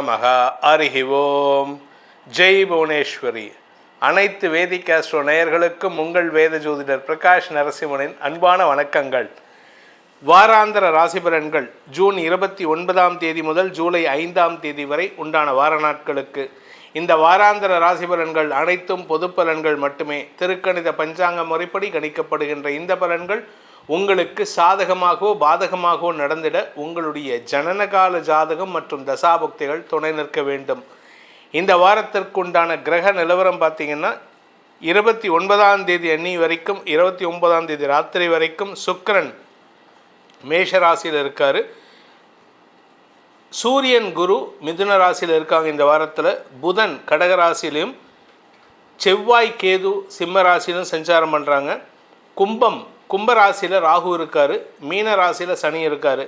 நமः. ஹரி ஓம். ஜெய் புவனேஸ்வரி. அனைத்து வேதிக் ஆஸ்ட்ரோ நேயர்களுக்கும் உங்கள் வேத ஜோதிடர் பிரகாஷ் நரசிம்மனின் அன்பான வணக்கங்கள். வாராந்திர ராசி பலன்கள் ஜூன் 29ஆம் தேதி முதல் ஜூலை 5ஆம் தேதி வரை உண்டான வார நாட்களுக்கு. இந்த வாராந்திர ராசி பலன்கள் அனைத்தும் பொது பலன்கள் மட்டுமே. திருக்கணித பஞ்சாங்க முறைப்படி கணிக்கப்படுகின்ற இந்த பலன்கள் உங்களுக்கு சாதகமாகவோ பாதகமாகவோ நடந்திட உங்களுடைய ஜனனகால ஜாதகம் மற்றும் தசாபுக்திகள் துணை நிற்க வேண்டும். இந்த வாரத்திற்குண்டான கிரக நிலவரம் பார்த்திங்கன்னா 29ஆம் தேதி அன்னி வரைக்கும் 29ஆம் தேதி ராத்திரி வரைக்கும் சுக்கிரன் மேஷ ராசியில் இருக்கார். சூரியன் குரு மிதுன ராசியில் இருக்காங்க. இந்த வாரத்தில் புதன் கடக ராசியிலையும் செவ்வாய் கேது சிம்ம ராசியிலும் சஞ்சாரம் பண்ணுறாங்க. கும்பராசியில் ராகு இருக்கார். மீன ராசியில் சனி இருக்கார்.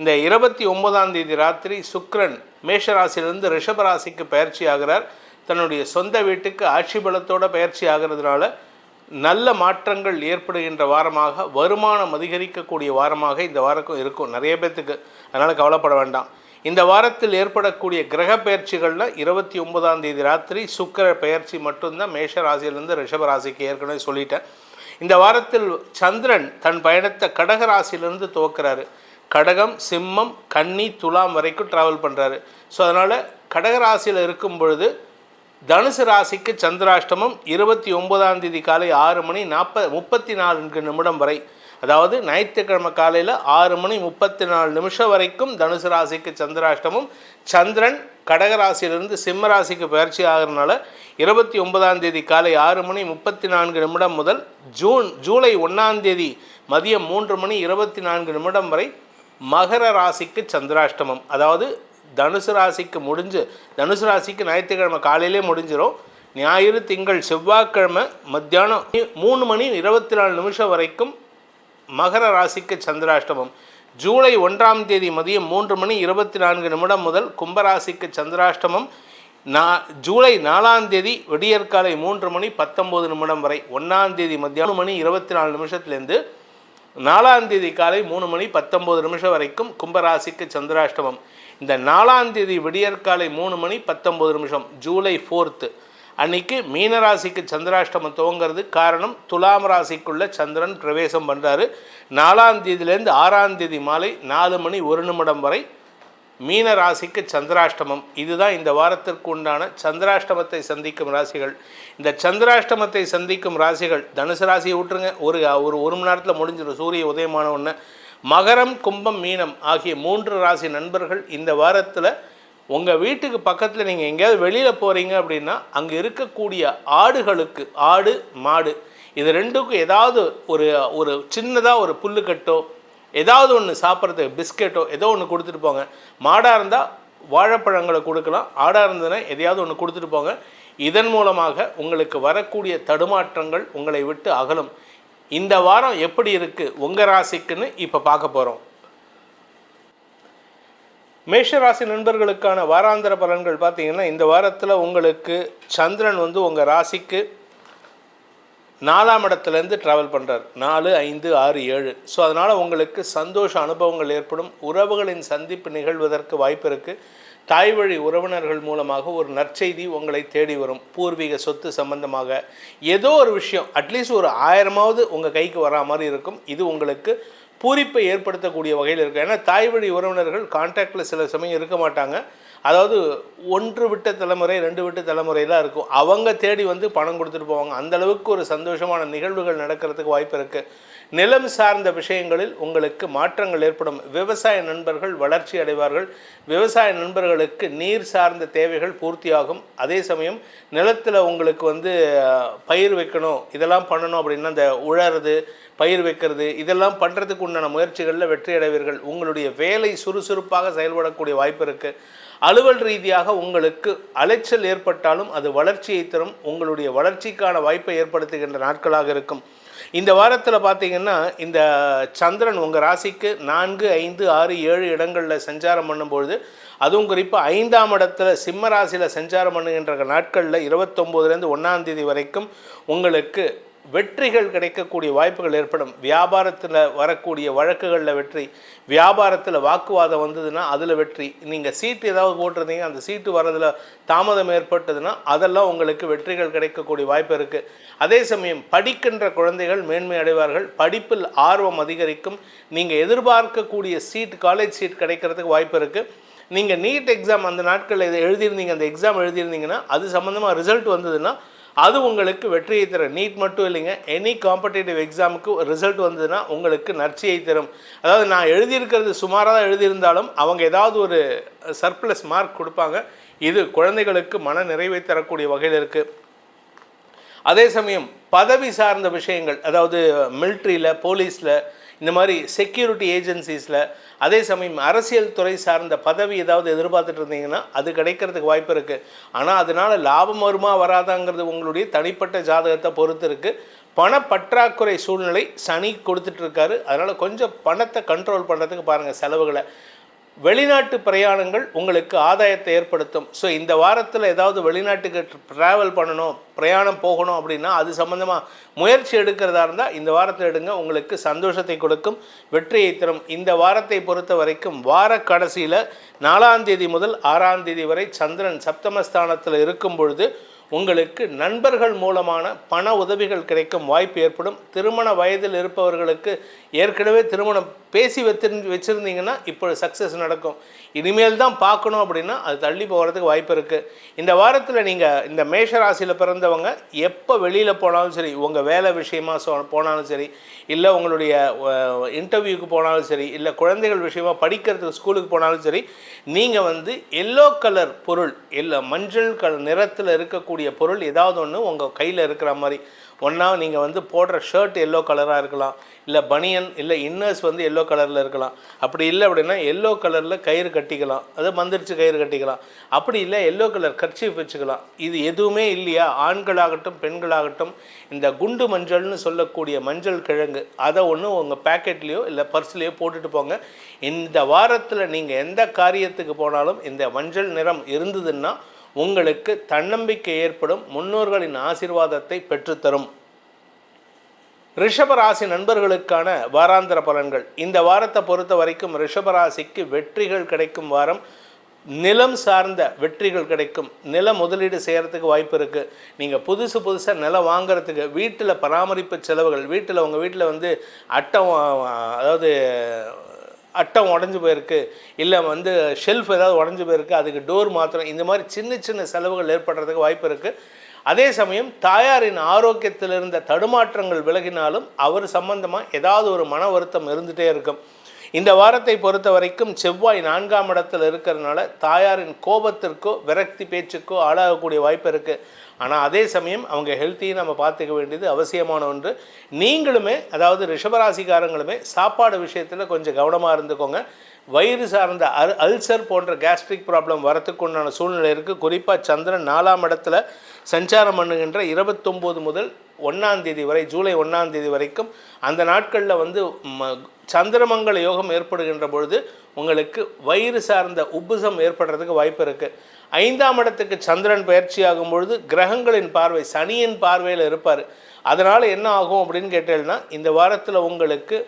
இந்த 29ஆம் தேதி ராத்திரி சுக்கிரன் மேஷ ராசியிலிருந்து ரிஷப ராசிக்கு பயிற்சி ஆகிறார். தன்னுடைய சொந்த வீட்டுக்கு ஆட்சி பலத்தோட பயிற்சி ஆகிறதுனால நல்ல மாற்றங்கள் ஏற்படுகின்ற வாரமாக, வருமானம் அதிகரிக்கக்கூடிய வாரமாக இந்த வாரம் இருக்கும் நிறைய பேர்த்துக்கு. அதனால் கவலைப்பட வேண்டாம். இந்த வாரத்தில் ஏற்படக்கூடிய கிரக பயிற்சிகளில் 29ஆம் தேதி ராத்திரி சுக்கிர பயிற்சி மட்டும்தான் மேஷ ராசியிலிருந்து ரிஷப ராசிக்கு ஏற்கனவே சொல்லிட்டேன். இந்த வாரத்தில் சந்திரன் தன் பயணத்தை கடக ராசியிலிருந்து துவக்கிறாரு. கடகம், சிம்மம், கன்னி, துலாம் வரைக்கும் ட்ராவல் பண்ணுறாரு. ஸோ அதனால் கடகராசியில் இருக்கும் பொழுது தனுசு ராசிக்கு சந்திராஷ்டமம் 29ஆம் தேதி காலை 6 மணி 34 நிமிடம் வரை, அதாவது ஞாயிற்றுக்கிழமை காலையில் 6 மணி 34 நிமிஷம் வரைக்கும் தனுசு ராசிக்கு சந்திராஷ்டமம். சந்திரன் கடகராசியிலிருந்து சிம்ம ராசிக்கு பயிற்சி ஆகிறதுனால 29ஆம் தேதி காலை 6 மணி 34 நிமிடம் முதல் ஜூலை 1ஆம் தேதி மதியம் 3 மணி 24 நிமிடம் வரை மகர ராசிக்கு சந்திராஷ்டமம். அதாவது தனுசு ராசிக்கு ஞாயிற்றுக்கிழமை காலையிலே முடிஞ்சிடும். ஞாயிறு, திங்கள், செவ்வாய்க்கிழமை மத்தியானம் 3 மணி 24 நிமிஷம் வரைக்கும் மகர ராசிக்கு சந்திராஷ்டமம். ஜூலை 1ஆம் தேதி மதியம் 3 மணி 24 நிமிடம் முதல் கும்பராசிக்கு சந்திராஷ்டமம். ஜூலை 4ஆம் தேதி விடியற்காலை 3 மணி 19 நிமிடம் வரை, 1ஆம் தேதி மத்தியானம் மணி 24 நிமிஷத்துலேருந்து 4ஆம் தேதி காலை 3 மணி 19 நிமிஷம் வரைக்கும் கும்பராசிக்கு சந்திராஷ்டமம். இந்த 4ஆம் தேதி விடியற்காலை 3 மணி 19 நிமிஷம் ஜூலை 4th அன்னைக்கு மீனராசிக்கு சந்திராஷ்டமம் துவங்கிறது. காரணம், துலாம் ராசிக்குள்ள சந்திரன் பிரவேசம் பண்ணுறாரு. 4ஆம் தேதியிலேருந்து 6ஆம் தேதி மாலை 4 மணி 1 நிமிடம் வரை மீன ராசிக்கு சந்திராஷ்டமம். இதுதான் இந்த வாரத்திற்கு உண்டான சந்திராஷ்டமத்தை சந்திக்கும் ராசிகள். இந்த சந்திராஷ்டமத்தை சந்திக்கும் ராசிகள் தனுசு ராசியை விட்டுருங்க, ஒரு மணி நேரத்தில் முடிஞ்சிடும் சூரிய உதயமான ஒன்று. மகரம், கும்பம், மீனம் ஆகிய 3 ராசி நண்பர்கள் இந்த வாரத்தில் உங்கள் வீட்டுக்கு பக்கத்தில் நீங்கள் எங்கேயாவது வெளியில் போகிறீங்க அப்படின்னா அங்கே இருக்கக்கூடிய ஆடுகளுக்கு, ஆடு மாடு இது ரெண்டுக்கும் ஏதாவது ஒரு சின்னதாக ஒரு புல்லுக்கட்டோ ஏதாவது ஒன்று சாப்பிட்றதுக்கு பிஸ்கெட்டோ ஏதோ ஒன்று கொடுத்துட்டு போங்க. மாடாக இருந்தால் வாழைப்பழங்களை கொடுக்கலாம், ஆடாக இருந்ததுன்னா எதையாவது ஒன்று கொடுத்துட்டு போங்க. இதன் மூலமாக உங்களுக்கு வரக்கூடிய தடுமாற்றங்கள் உங்களை விட்டு அகலும். இந்த வாரம் எப்படி இருக்குது உங்கள் ராசிக்குன்னு இப்போ பார்க்க போகிறோம். மேஷராசி நண்பர்களுக்கான வாராந்திர பலன்கள் பார்த்தீங்கன்னா, இந்த வாரத்தில் உங்களுக்கு சந்திரன் உங்கள் ராசிக்கு 4ஆம் இடத்துலேருந்து ட்ராவல் பண்ணுறார். 4, 5, 6, 7. ஸோ அதனால் உங்களுக்கு சந்தோஷ அனுபவங்கள் ஏற்படும். உறவுகளின் சந்திப்பு நிகழ்வதற்கு வாய்ப்பு இருக்குது. தாய் வழி உறவினர்கள் மூலமாக ஒரு நற்செய்தி உங்களை தேடி வரும். பூர்வீக சொத்து சம்பந்தமாக ஏதோ ஒரு விஷயம், அட்லீஸ்ட் ஒரு 1000மாவது உங்கள் கைக்கு வரா மாதிரி இருக்கும். இது உங்களுக்கு பூரிப்பை ஏற்படுத்தக்கூடிய வகையில் இருக்குது. ஏன்னா தாய் வழி உறவினர்கள் கான்டாக்டில் சில சமயம் இருக்க மாட்டாங்க. அதாவது 1 விட்ட தலைமுறை 2 விட்ட தலைமுறையெல்லாம் இருக்கும். அவங்க தேடி பணம் கொடுத்துட்டு போவாங்க. அந்தளவுக்கு ஒரு சந்தோஷமான நிகழ்வுகள் நடக்கிறதுக்கு வாய்ப்பு இருக்குது. நிலம் சார்ந்த விஷயங்களில் உங்களுக்கு மாற்றங்கள் ஏற்படும். விவசாய நண்பர்கள் வளர்ச்சி அடைவார்கள். விவசாய நண்பர்களுக்கு நீர் சார்ந்த தேவைகள் பூர்த்தியாகும். அதே சமயம் நிலத்தில் உங்களுக்கு பயிர் வைக்கணும், இதெல்லாம் பண்ணணும் அப்படின்னா இந்த உழறது, பயிர் வைக்கிறது இதெல்லாம் பண்ணுறதுக்கு உண்டான முயற்சிகளில் வெற்றி அடைவீர்கள். உங்களுடைய வேலை சுறுசுறுப்பாக செயல்படக்கூடிய வாய்ப்பு இருக்குது. அலுவல் ரீதியாக உங்களுக்கு அலைச்சல் ஏற்பட்டாலும் அது வளர்ச்சியை தரும். உங்களுடைய வளர்ச்சிக்கான வாய்ப்பை ஏற்படுத்துகின்ற நாட்களாக இருக்கும். இந்த வாரத்தில் பார்த்திங்கன்னா, இந்த சந்திரன் உங்கள் ராசிக்கு 4, 5, 6, 7 இடங்களில் சஞ்சாரம் பண்ணும்பொழுது, அதுவும் குறிப்பாக 5ஆம் இடத்துல சிம்ம ராசியில் சஞ்சாரம் பண்ணுகின்ற நாட்களில் 29லேருந்து 1ஆம் தேதி வரைக்கும் உங்களுக்கு வெற்றிகள் கிடைக்கக்கூடிய வாய்ப்புகள் ஏற்படும். வியாபாரத்தில் வரக்கூடிய வழக்குகளில் வெற்றி, வியாபாரத்தில் வாக்குவாதம் வந்ததுன்னா அதில் வெற்றி, நீங்கள் சீட்டு ஏதாவது போட்டிருந்தீங்க அந்த சீட்டு வர்றதில் தாமதம் ஏற்பட்டதுன்னா அதெல்லாம் உங்களுக்கு வெற்றிகள் கிடைக்கக்கூடிய வாய்ப்பு இருக்குது. அதே சமயம் படிக்கின்ற குழந்தைகள் மேன்மை அடைவார்கள், படிப்பில் ஆர்வம் அதிகரிக்கும், நீங்கள் எதிர்பார்க்கக்கூடிய சீட் காலேஜ் சீட் கிடைக்கிறதுக்கு வாய்ப்பு இருக்குது. நீங்கள் நீட் எக்ஸாம் அந்த நாட்களில் இதை எழுதியிருந்தீங்க, அந்த எக்ஸாம் எழுதியிருந்தீங்கன்னா அது சம்மந்தமாக ரிசல்ட் வந்ததுன்னா அது உங்களுக்கு வெற்றியை தரும். நீட் மட்டும் இல்லைங்க, எனி காம்படிட்டிவ் எக்ஸாமுக்கு ரிசல்ட் வந்ததுன்னா உங்களுக்கு நற்செய்தியை தரும். அதாவது நான் எழுதியிருக்கிறது சுமாராக தான் எழுதியிருந்தாலும் அவங்க ஏதாவது ஒரு சர்ப்ளஸ் மார்க் கொடுப்பாங்க. இது குழந்தைகளுக்கு மன நிறைவை தரக்கூடிய வகையில் இருக்குது. அதே சமயம் பதவி சார்ந்த விஷயங்கள், அதாவது மிலிட்ரியில், போலீஸில், இந்த மாதிரி செக்யூரிட்டி ஏஜென்சிஸில், அதே சமயம் அரசியல் துறை சார்ந்த பதவி ஏதாவது எதிர்பார்த்துட்டு இருந்தீங்கன்னா அது கிடைக்கிறதுக்கு வாய்ப்பு இருக்குது. ஆனால் அதனால் லாபம் வருமா வராதாங்கிறது உங்களுடைய தனிப்பட்ட ஜாதகத்தை பொறுத்து இருக்குது. பணப்பற்றாக்குறை சூழ்நிலை சனி கொடுத்துட்ருக்காரு. அதனால் கொஞ்சம் பணத்தை கண்ட்ரோல் பண்ணுறதுக்கு பாருங்கள் செலவுகளை. வெளிநாட்டு பிரயாணங்கள் உங்களுக்கு ஆதாயத்தை ஏற்படுத்தும். ஸோ இந்த வாரத்தில் ஏதாவது வெளிநாட்டுக்கு ட்ராவல் பண்ணணும், பிரயாணம் போகணும் அப்படின்னா அது சம்மந்தமாக முயற்சி எடுக்கிறதா இருந்தால் இந்த வாரத்தில் எடுங்க, உங்களுக்கு சந்தோஷத்தை கொடுக்கும், வெற்றியை தரும். இந்த வாரத்தை பொறுத்த வரைக்கும் வார கடைசியில் 4ஆம் தேதி முதல் 6ஆம் தேதி வரை சந்திரன் சப்தமஸ்தானத்தில் இருக்கும் பொழுது உங்களுக்கு நண்பர்கள் மூலமான பண உதவிகள் கிடைக்கும் வாய்ப்பு ஏற்படும். திருமண வயதில் இருப்பவர்களுக்கு ஏற்கனவே திருமணம் பேசி வச்சுருந்தீங்கன்னா இப்போ சக்ஸஸ் நடக்கும். இனிமேல் தான் பார்க்கணும் அப்படின்னா அது தள்ளி போகிறதுக்கு வாய்ப்பு இருக்குது. இந்த வாரத்தில் நீங்கள் இந்த மேஷ ராசியில் பிறந்தவங்க எப்போ வெளியில் போனாலும் சரி, உங்கள் வேலை விஷயமாக போனாலும் சரி, இல்லை உங்களுடைய இன்டர்வியூக்கு போனாலும் சரி, இல்லை குழந்தைகள் விஷயமாக படிக்கிறதுக்கு ஸ்கூலுக்கு போனாலும் சரி, நீங்கள் வந்து எல்லோ கலர் பொருள், இல்லை மஞ்சள் கலர் நிறத்தில் இருக்கக்கூடிய பொருள் ஏதாவது ஒன்று உங்கள் கையில் இருக்கிற மாதிரி, ஒன்றா நீங்கள் வந்து போடுற ஷர்ட் எல்லோ கலராக இருக்கலாம், இல்லை பனியன், இல்லை இன்னர்ஸ் வந்து எல்லோ கலரில் இருக்கலாம். அப்படி இல்லை அப்படின்னா எல்லோ கலரில் கயிறு கட்டிக்கலாம், அது மந்திரிச்சு கயிறு கட்டிக்கலாம். அப்படி இல்லை எல்லோ கலர் கர்ச்சீஃப் வச்சுக்கலாம். இது எதுவுமே இல்லையா, ஆண்களாகட்டும் பெண்களாகட்டும் இந்த குண்டு மஞ்சள்னு சொல்லக்கூடிய மஞ்சள் கிழங்கு அதை ஒன்று உங்கள் பேக்கெட்லேயோ இல்லை பர்ஸ்லேயோ போட்டுட்டு போங்க. இந்த வாரத்தில் நீங்கள் எந்த காரியத்துக்கு போனாலும் இந்த மஞ்சள் நிறம் இருந்ததுன்னா உங்களுக்கு தன்னம்பிக்கை ஏற்படும், முன்னோர்களின் ஆசீர்வாதத்தை பெற்றுத்தரும். ரிஷபராசி நண்பர்களுக்கான வாராந்திர பலன்கள். இந்த வாரத்தை பொறுத்த வரைக்கும் ரிஷபராசிக்கு வெற்றிகள் கிடைக்கும் வாரம். நிலம் சார்ந்த வெற்றிகள் கிடைக்கும். நில முதலீடு செய்கிறதுக்கு வாய்ப்பு இருக்குது. நீங்கள் புதுசாக நிலம் வாங்கிறதுக்கு, வீட்டில் பராமரிப்பு செலவுகள், உங்கள் வீட்டில் வந்து அட்டம் உடஞ்சி போயிருக்கு, இல்லை வந்து ஷெல்ஃப் ஏதாவது உடஞ்சி போயிருக்கு, அதுக்கு டோர் மாத்திரம், இந்த மாதிரி சின்ன செலவுகள் ஏற்படுறதுக்கு வாய்ப்பு இருக்குது. அதே சமயம் தாயாரின் ஆரோக்கியத்தில் இருந்த தடுமாற்றங்கள் விலகினாலும் அவர் சம்பந்தமாக ஏதாவது ஒரு மன வருத்தம் இருந்துகிட்டே இருக்கும். இந்த வாரத்தை பொறுத்த வரைக்கும் செவ்வாய் 4ஆம் இடத்தில் இருக்கிறதுனால தாயாரின் கோபத்திற்கோ விரக்தி பேச்சுக்கோ ஆளாகக்கூடிய வாய்ப்பு இருக்குது. ஆனால் அதே சமயம் அவங்க ஹெல்த்தையும் நம்ம பார்த்துக்க வேண்டியது அவசியமான ஒன்று. நீங்களுமே, அதாவது ரிஷபராசிக்காரங்களுமே சாப்பாடு விஷயத்தில் கொஞ்சம் கவனமாக இருந்துக்கோங்க. வயிறு சார்ந்த அல்சர் போன்ற கேஸ்ட்ரிக் ப்ராப்ளம் வரத்துக்கு உண்டான சூழ்நிலை இருக்குது. குறிப்பாக சந்திரன் 4ஆம் இடத்துல சஞ்சாரம் பண்ணுகின்ற 29 முதல் 1ஆம் தேதி வரை, ஜூலை 1ஆம் தேதி வரைக்கும் அந்த நாட்களில் வந்து சந்திரமங்கல யோகம் ஏற்படுகின்ற பொழுது உங்களுக்கு வயிறு சார்ந்த உப்புசம் ஏற்படுறதுக்கு வாய்ப்பு இருக்குது. 5ஆம் இடத்துக்கு சந்திரன் பயிற்சி ஆகும் பொழுது கிரகங்களின் பார்வை, சனியின் பார்வையில் இருப்பார். அதனால் என்ன ஆகும் அப்படின்னு கேட்டீங்கன்னா, இந்த வாரத்தில் உங்களுக்கு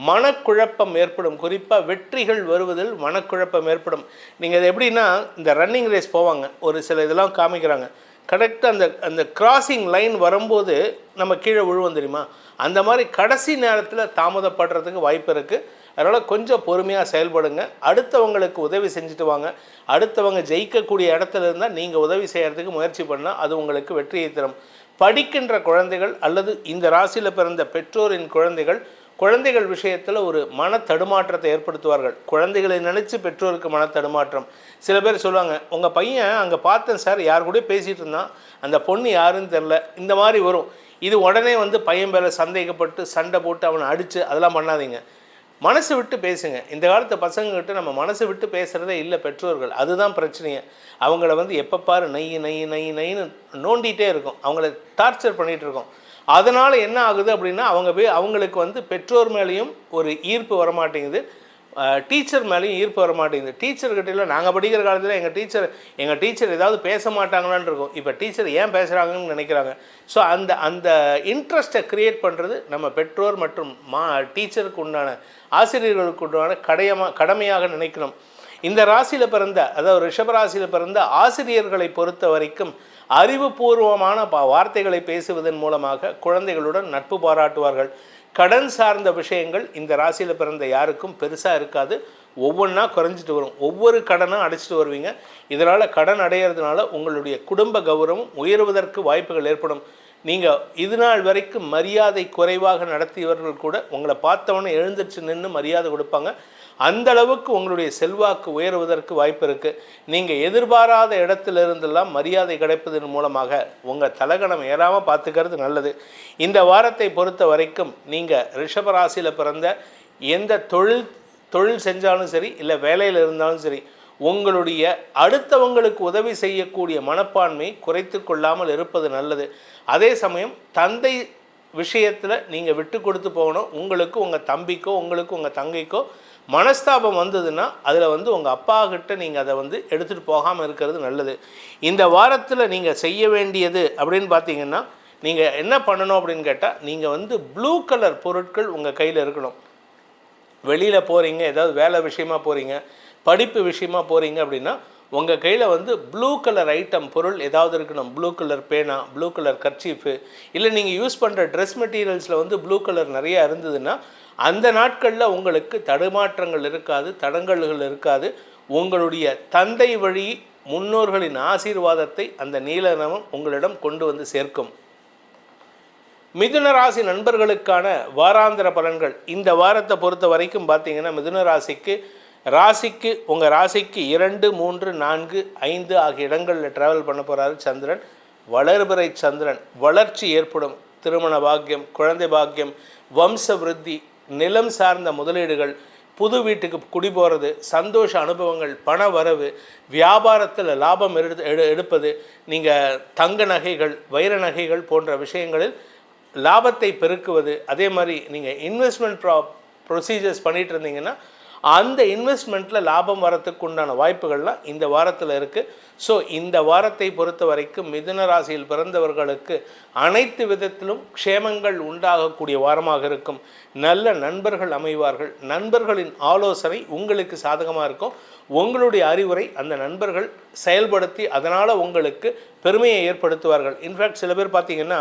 மனக்குழப்பம் ஏற்படும். குறிப்பாக வெற்றிகள் வருவதில் மனக்குழப்பம் ஏற்படும். நீங்கள் இது எப்படின்னா, இந்த ரன்னிங் ரேஸ் போவாங்க, ஒரு சில இதெல்லாம் காமிக்கிறாங்க, கரெக்டாக அந்த கிராசிங் லைன் வரும்போது நம்ம கீழே விழுவோம் தெரியுமா, அந்த மாதிரி கடைசி நேரத்தில் தாமதப்படுறதுக்கு வாய்ப்பு இருக்குது. அதனால் கொஞ்சம் பொறுமையாக செயல்படுங்க. அடுத்தவங்களுக்கு உதவி செஞ்சுட்டு வாங்க. அடுத்தவங்க ஜெயிக்கக்கூடிய இடத்துல இருந்தால் நீங்கள் உதவி செய்கிறதுக்கு முயற்சி பண்ணால் அது உங்களுக்கு வெற்றியை தரும். படிக்கின்ற குழந்தைகள் அல்லது இந்த ராசியில் பிறந்த பெற்றோரின் குழந்தைகள் விஷயத்தில் ஒரு மன தடுமாற்றத்தை ஏற்படுத்துவார்கள். குழந்தைகளை நினச்சி பெற்றோருக்கு மன தடுமாற்றம். சில பேர் சொல்லுவாங்க, உங்கள் பையன் அங்கே பார்த்தேன் சார், யார் கூட பேசிகிட்டு இருந்தான், அந்த பொண்ணு யாருன்னு தெரில, இந்த மாதிரி வரும். இது உடனே வந்து பையன் மேலே சந்தேகப்பட்டு சண்டை போட்டு அவனை அடித்து அதெல்லாம் பண்ணாதீங்க. மனசு விட்டு பேசுங்க. இந்த காலத்து பசங்கக்கிட்ட நம்ம மனசு விட்டு பேசுகிறதே இல்லை பெற்றோர்கள். அதுதான் பிரச்சனையே. அவங்கள வந்து எப்போ பாரு நைன்னு நோண்டிகிட்டே இருக்கும், அவங்கள டார்ச்சர் பண்ணிகிட்டு இருக்கோம். அதனால் என்ன ஆகுது அப்படின்னா, அவங்களுக்கு வந்து பெற்றோர் மேலேயும் ஒரு ஈர்ப்பு வரமாட்டேங்குது. டீச்சர் மேலேயும் ஈர்ப்பு வர மாட்டேங்குது. டீச்சர்கிட்ட நாங்கள் படிக்கிற காலத்தில் எங்கள் டீச்சர் ஏதாவது பேச மாட்டாங்களான்னு இருக்கும். இப்போ டீச்சர் ஏன் பேசுகிறாங்கன்னு நினைக்கிறாங்க. ஸோ அந்த இன்ட்ரெஸ்ட்டை க்ரியேட் பண்ணுறது நம்ம பெற்றோர் மற்றும் டீச்சருக்கு உண்டான ஆசிரியர்களுக்கு உண்டான கடமையாக நினைக்கணும். இந்த ராசியில் பிறந்த, அதாவது ரிஷபராசியில் பிறந்த ஆசிரியர்களை பொறுத்த வரைக்கும் அறிவுபூர்வமான வார்த்தைகளை பேசுவதன் மூலமாக குழந்தைகளுடன் நட்பு பாராட்டுவார்கள். கடன் சார்ந்த விஷயங்கள் இந்த ராசியில் பிறந்த யாருக்கும் பெருசாக இருக்காது. ஒவ்வொன்றா குறைஞ்சிட்டு வரும். ஒவ்வொரு கடனாக அடைச்சிட்டு வருவீங்க. இதனால் கடன் அடையிறதுனால உங்களுடைய குடும்ப கௌரவம் உயர்வதற்கு வாய்ப்புகள் ஏற்படும். நீங்கள் இது நாள் வரைக்கும் மரியாதை குறைவாக நடத்தியவர்கள் கூட உங்களை பார்த்தவொன்னே எழுந்திரிச்சு நின்று மரியாதை கொடுப்பாங்க. அந்த அளவுக்கு உங்களுடைய செல்வாக்கு உயர்வதற்கு வாய்ப்பு இருக்குது. நீங்கள் எதிர்பாராத இடத்துல இருந்தெல்லாம் மரியாதை கிடைப்பதன் மூலமாக உங்கள் தலகணம் ஏறாமல் பார்த்துக்கிறது நல்லது. இந்த வாரத்தை பொறுத்த வரைக்கும் நீங்கள் ரிஷபராசியில் பிறந்த எந்த தொழில் செஞ்சாலும் சரி, இல்லை வேலையில் இருந்தாலும் சரி, உங்களுடைய அடுத்தவங்களுக்கு உதவி செய்யக்கூடிய மனப்பான்மை குறைத்து கொள்ளாமல் இருப்பது நல்லது. அதே சமயம் தந்தை விஷயத்தில் நீங்கள் விட்டு கொடுத்து போகணும். உங்களுக்கு உங்கள் தம்பிக்கோ உங்களுக்கு உங்கள் தங்கைக்கோ மனஸ்தாபம் வந்ததுன்னா அதில் உங்கள் அப்பா கிட்ட நீங்கள் அதை எடுத்துகிட்டு போகாமல் இருக்கிறது நல்லது. இந்த வாரத்தில் நீங்கள் செய்ய வேண்டியது அப்படின்னு பார்த்தீங்கன்னா, நீங்கள் என்ன பண்ணணும் அப்படின்னு கேட்டால், நீங்கள் ப்ளூ கலர் பொருட்கள் உங்கள் கையில் இருக்கணும். வெளியில் போகிறீங்க, ஏதாவது வேலை விஷயமாக போகிறீங்க, படிப்பு விஷயமா போகிறீங்க அப்படின்னா உங்கள் கையில் ப்ளூ கலர் ஐட்டம் பொருள் ஏதாவது இருக்கணும். ப்ளூ கலர் பேனா, ப்ளூ கலர் கர்ச்சீஃபு, இல்லை நீங்கள் யூஸ் பண்ணுற ட்ரெஸ் மெட்டீரியல்ஸில் ப்ளூ கலர் நிறையா இருந்ததுன்னா அந்த நாட்களில் உங்களுக்கு தடுமாற்றங்கள் இருக்காது, தடங்கல்கள் இருக்காது. உங்களுடைய தந்தை வழி முன்னோர்களின் ஆசீர்வாதத்தை அந்த நீல நிறம் உங்களிடம் கொண்டு சேர்க்கும். மிதுன ராசி நண்பர்களுக்கான வாராந்திர பலன்கள் இந்த வாரத்தை பொறுத்த வரைக்கும் பார்த்தீங்கன்னா, மிதுன ராசிக்கு உங்கள் ராசிக்கு 2, 3, 4, 5 ஆகிய இடங்களில் ட்ராவல் பண்ண போகிறாரு சந்திரன். வளர்பிறை சந்திரன். வளர்ச்சி ஏற்படும். திருமண பாக்கியம், குழந்தை பாக்கியம், வம்ச விருத்தி, நிலம் சார்ந்த முதலீடுகள், புது வீட்டுக்கு குடி போகிறது, சந்தோஷ அனுபவங்கள், பண வரவு, வியாபாரத்தில் லாபம் எடுப்பது, நீங்கள் தங்க நகைகள், வைர நகைகள் போன்ற விஷயங்களில் லாபத்தை பெருக்குவது. அதே மாதிரி நீங்கள் இன்வெஸ்ட்மெண்ட் ப்ரொசீஜர்ஸ் பண்ணிகிட்டு இருந்தீங்கன்னா அந்த இன்வெஸ்ட்மெண்ட்டில் லாபம் வரத்துக்கு உண்டான வாய்ப்புகள்லாம் இந்த வாரத்தில் இருக்குது. ஸோ இந்த வாரத்தை பொறுத்த வரைக்கும் மிதுன ராசியில் பிறந்தவர்களுக்கு அனைத்து விதத்திலும் க்ஷேமங்கள் உண்டாகக்கூடிய வாரமாக இருக்கும். நல்ல நண்பர்கள் அமைவார்கள். நண்பர்களின் ஆலோசனை உங்களுக்கு சாதகமாக இருக்கும். உங்களுடைய அறிவுரை அந்த நண்பர்கள் செயல்படுத்தி அதனால் உங்களுக்கு பெருமையை ஏற்படுத்துவார்கள். இன்ஃபேக்ட் சில பேர் பார்த்திங்கன்னா,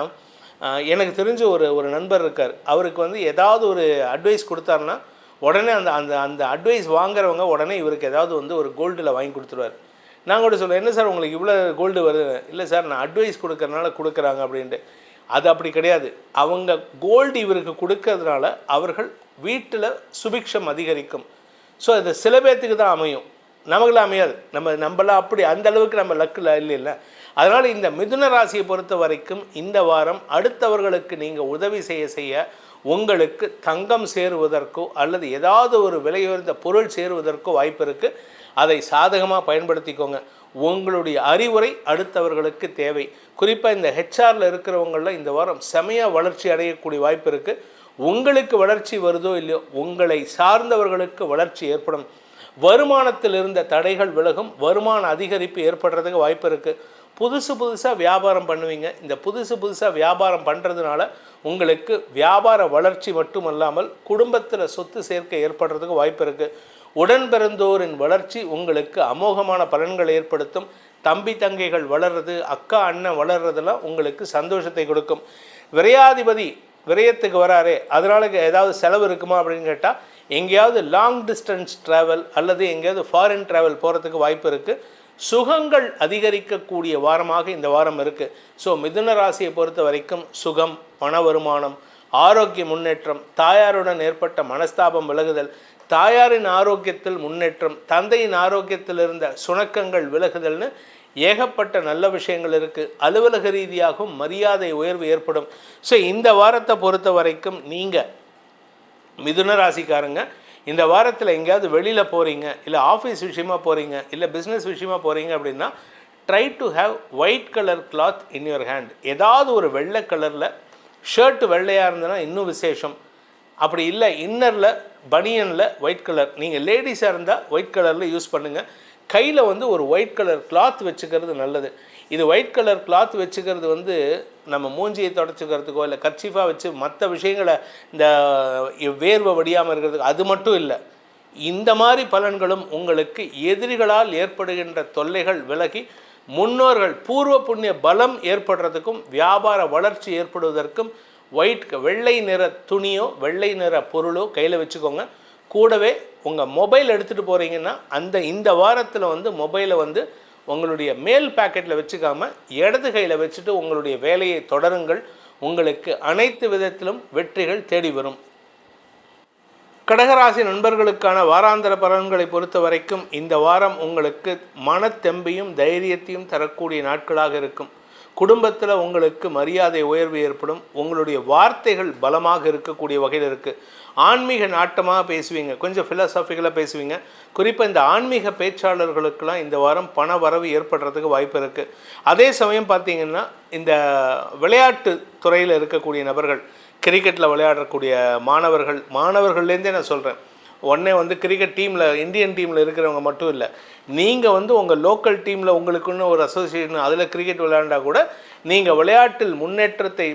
எனக்கு தெரிஞ்ச ஒரு நண்பர் இருக்கார். அவருக்கு ஏதாவது ஒரு அட்வைஸ் கொடுத்தாருன்னா உடனே அந்த அட்வைஸ் வாங்குறவங்க உடனே இவருக்கு ஏதாவது ஒரு கோல்டில் வாங்கி கொடுத்துருவார். நான் கூட சொல்லுவேன், என்ன சார் உங்களுக்கு இவ்வளோ கோல்டு வருது? இல்லை சார், நான் அட்வைஸ் கொடுக்கறதுனால கொடுக்குறாங்க அப்படின்ட்டு. அது அப்படி கிடையாது. அவங்க கோல்டு இவருக்கு கொடுக்கறதுனால அவர்கள் வீட்டில் சுபிக்ஷம் அதிகரிக்கும். ஸோ அது சில பேர்த்துக்கு தான் அமையும், நமக்குலாம் அமையாது. நம்மளாம் அப்படி அந்த அளவுக்கு நம்ம லக்கில் இல்லை. அதனால் இந்த மிதுன ராசியை பொறுத்த வரைக்கும் இந்த வாரம் அடுத்தவர்களுக்கு நீங்கள் உதவி செய்ய உங்களுக்கு தங்கம் சேருவதற்கோ அல்லது ஏதாவது ஒரு விலையுயர்ந்த பொருள் சேருவதற்கோ வாய்ப்பு இருக்குது. அதை சாதகமாக பயன்படுத்திக்கோங்க. உங்களுடைய அறிவுரை அடுத்தவர்களுக்கு தேவை. குறிப்பாக இந்த ஹெச்ஆரில் இருக்கிறவங்களில் இந்த வாரம் செமையாக வளர்ச்சி அடையக்கூடிய வாய்ப்பு இருக்குது. உங்களுக்கு வளர்ச்சி வருதோ இல்லையோ, உங்களை சார்ந்தவர்களுக்கு வளர்ச்சி ஏற்படும். வருமானத்தில் இருந்த தடைகள் விலகும். வருமான அதிகரிப்பு ஏற்படுறதுக்கு வாய்ப்பு இருக்குது. புதுசாக வியாபாரம் பண்ணுவீங்க. இந்த புதுசாக வியாபாரம் பண்ணுறதுனால உங்களுக்கு வியாபார வளர்ச்சி மட்டுமல்லாமல் குடும்பத்தில் சொத்து சேர்க்கை ஏற்படுறதுக்கு வாய்ப்பு இருக்குது. உடன் பிறந்தோரின் வளர்ச்சி உங்களுக்கு அமோகமான பலன்களை ஏற்படுத்தும். தம்பி தங்கைகள் வளர்றது, அக்கா அண்ணன் வளர்றதெல்லாம் உங்களுக்கு சந்தோஷத்தை கொடுக்கும். விரையாதிபதி விரயத்துக்கு வராரே, அதனால ஏதாவது செலவு இருக்குமா அப்படின்னு கேட்டால், எங்கேயாவது லாங் டிஸ்டன்ஸ் ட்ராவல் அல்லது எங்கேயாவது ஃபாரின் ட்ராவல் போகிறதுக்கு வாய்ப்பு இருக்குது. சுகங்கள் அதிகரிக்கக்கூடிய வாரமாக இந்த வாரம் இருக்குது. ஸோ மிதுன ராசியை பொறுத்த வரைக்கும் சுகம், பண வருமானம், ஆரோக்கிய முன்னேற்றம், தாயாருடன் ஏற்பட்ட மனஸ்தாபம் விலகுதல், தாயாரின் ஆரோக்கியத்தில் முன்னேற்றம், தந்தையின் ஆரோக்கியத்தில் இருந்த சுணக்கங்கள் விலகுதல்னு ஏகப்பட்ட நல்ல விஷயங்கள் இருக்குது. அலுவலக ரீதியாகவும் மரியாதை உயர்வு ஏற்படும். ஸோ இந்த வாரத்தை பொறுத்த வரைக்கும் நீங்கள் மிதுன ராசிக்காரங்க இந்த வாரத்தில் எங்கேயாவது வெளியில் போகிறீங்க, இல்லை ஆஃபீஸ் விஷயமாக போகிறீங்க, இல்லை பிஸ்னஸ் விஷயமாக போகிறீங்க அப்படின்னா try to have white colour cloth in your hand. ஏதாவது ஒரு வெள்ளை கலரில் ஷர்ட்டு வெள்ளையாக இருந்ததுன்னா இன்னும் விசேஷம். அப்படி இல்லை, இன்னரில் பனியனில் ஒயிட் கலர், நீங்கள் லேடிஸாக இருந்தால் ஒயிட் கலரில் யூஸ் பண்ணுங்கள். கையில் வந்து ஒரு ஒயிட் கலர் கிளாத் வச்சுக்கிறது நல்லது. இது ஒயிட் கலர் கிளாத் வச்சுக்கிறது வந்து நம்ம மூஞ்சியை தொடச்சிக்கிறதுக்கோ இல்லை கர்ச்சீஃபாக வச்சு மற்ற விஷயங்களை இந்த வேர்வை வடியாமல் இருக்கிறதுக்கு அது மட்டும் இல்லை. இந்த மாதிரி பலன்களும் உங்களுக்கு எதிரிகளால் ஏற்படுகின்ற தொல்லைகள் விலகி முன்னோர்கள் பூர்வ புண்ணிய பலம் ஏற்படுறதுக்கும் வியாபார வளர்ச்சி ஏற்படுவதற்கும் வெள்ளை நிற துணியோ வெள்ளை நிற பொருளோ கையில் வச்சுக்கோங்க. கூடவே உங்கள் மொபைல் எடுத்துகிட்டு போகிறீங்கன்னா இந்த வாரத்தில் வந்து மொபைலை வந்து உங்களுடைய மேல் பேக்கெட்டில் வச்சுக்காமல் இடது கையில் வச்சுட்டு உங்களுடைய வேலையை தொடருங்கள். உங்களுக்கு அனைத்து விதத்திலும் வெற்றிகள் தேடி வரும். கடகராசி நண்பர்களுக்கான வாராந்திர பலன்களை பொறுத்த வரைக்கும் இந்த வாரம் உங்களுக்கு மனத்தெம்பையும் தைரியத்தையும் தரக்கூடிய நாட்களாக இருக்கும். குடும்பத்தில் உங்களுக்கு மரியாதை உயர்வு ஏற்படும். உங்களுடைய வார்த்தைகள் பலமாக இருக்கக்கூடிய வகையில் இருக்குது. ஆன்மீக நாட்டமாக பேசுவீங்க, கொஞ்சம் ஃபிலாசாபிக்கலாக பேசுவீங்க. குறிப்பாக இந்த ஆன்மீக பேச்சாளர்களுக்கெல்லாம் இந்த வாரம் பண வரவு ஏற்படுறதுக்கு வாய்ப்பு இருக்குது. அதே சமயம் பார்த்திங்கன்னா இந்த விளையாட்டு துறையில் இருக்கக்கூடிய நபர்கள், கிரிக்கெட்டில் விளையாடக்கூடிய மாணவர்கள்லேருந்தே நான் சொல்கிறேன், உடனே வந்து கிரிக்கெட் டீமில் இந்தியன் டீமில் இருக்கிறவங்க மட்டும் இல்லை, நீங்கள் வந்து உங்கள் லோக்கல் டீமில் உங்களுக்குன்னு ஒரு அசோசியேஷன் அதில் கிரிக்கெட் விளையாண்டா கூட நீங்கள் விளையாட்டில் முன்னேற்றத்தை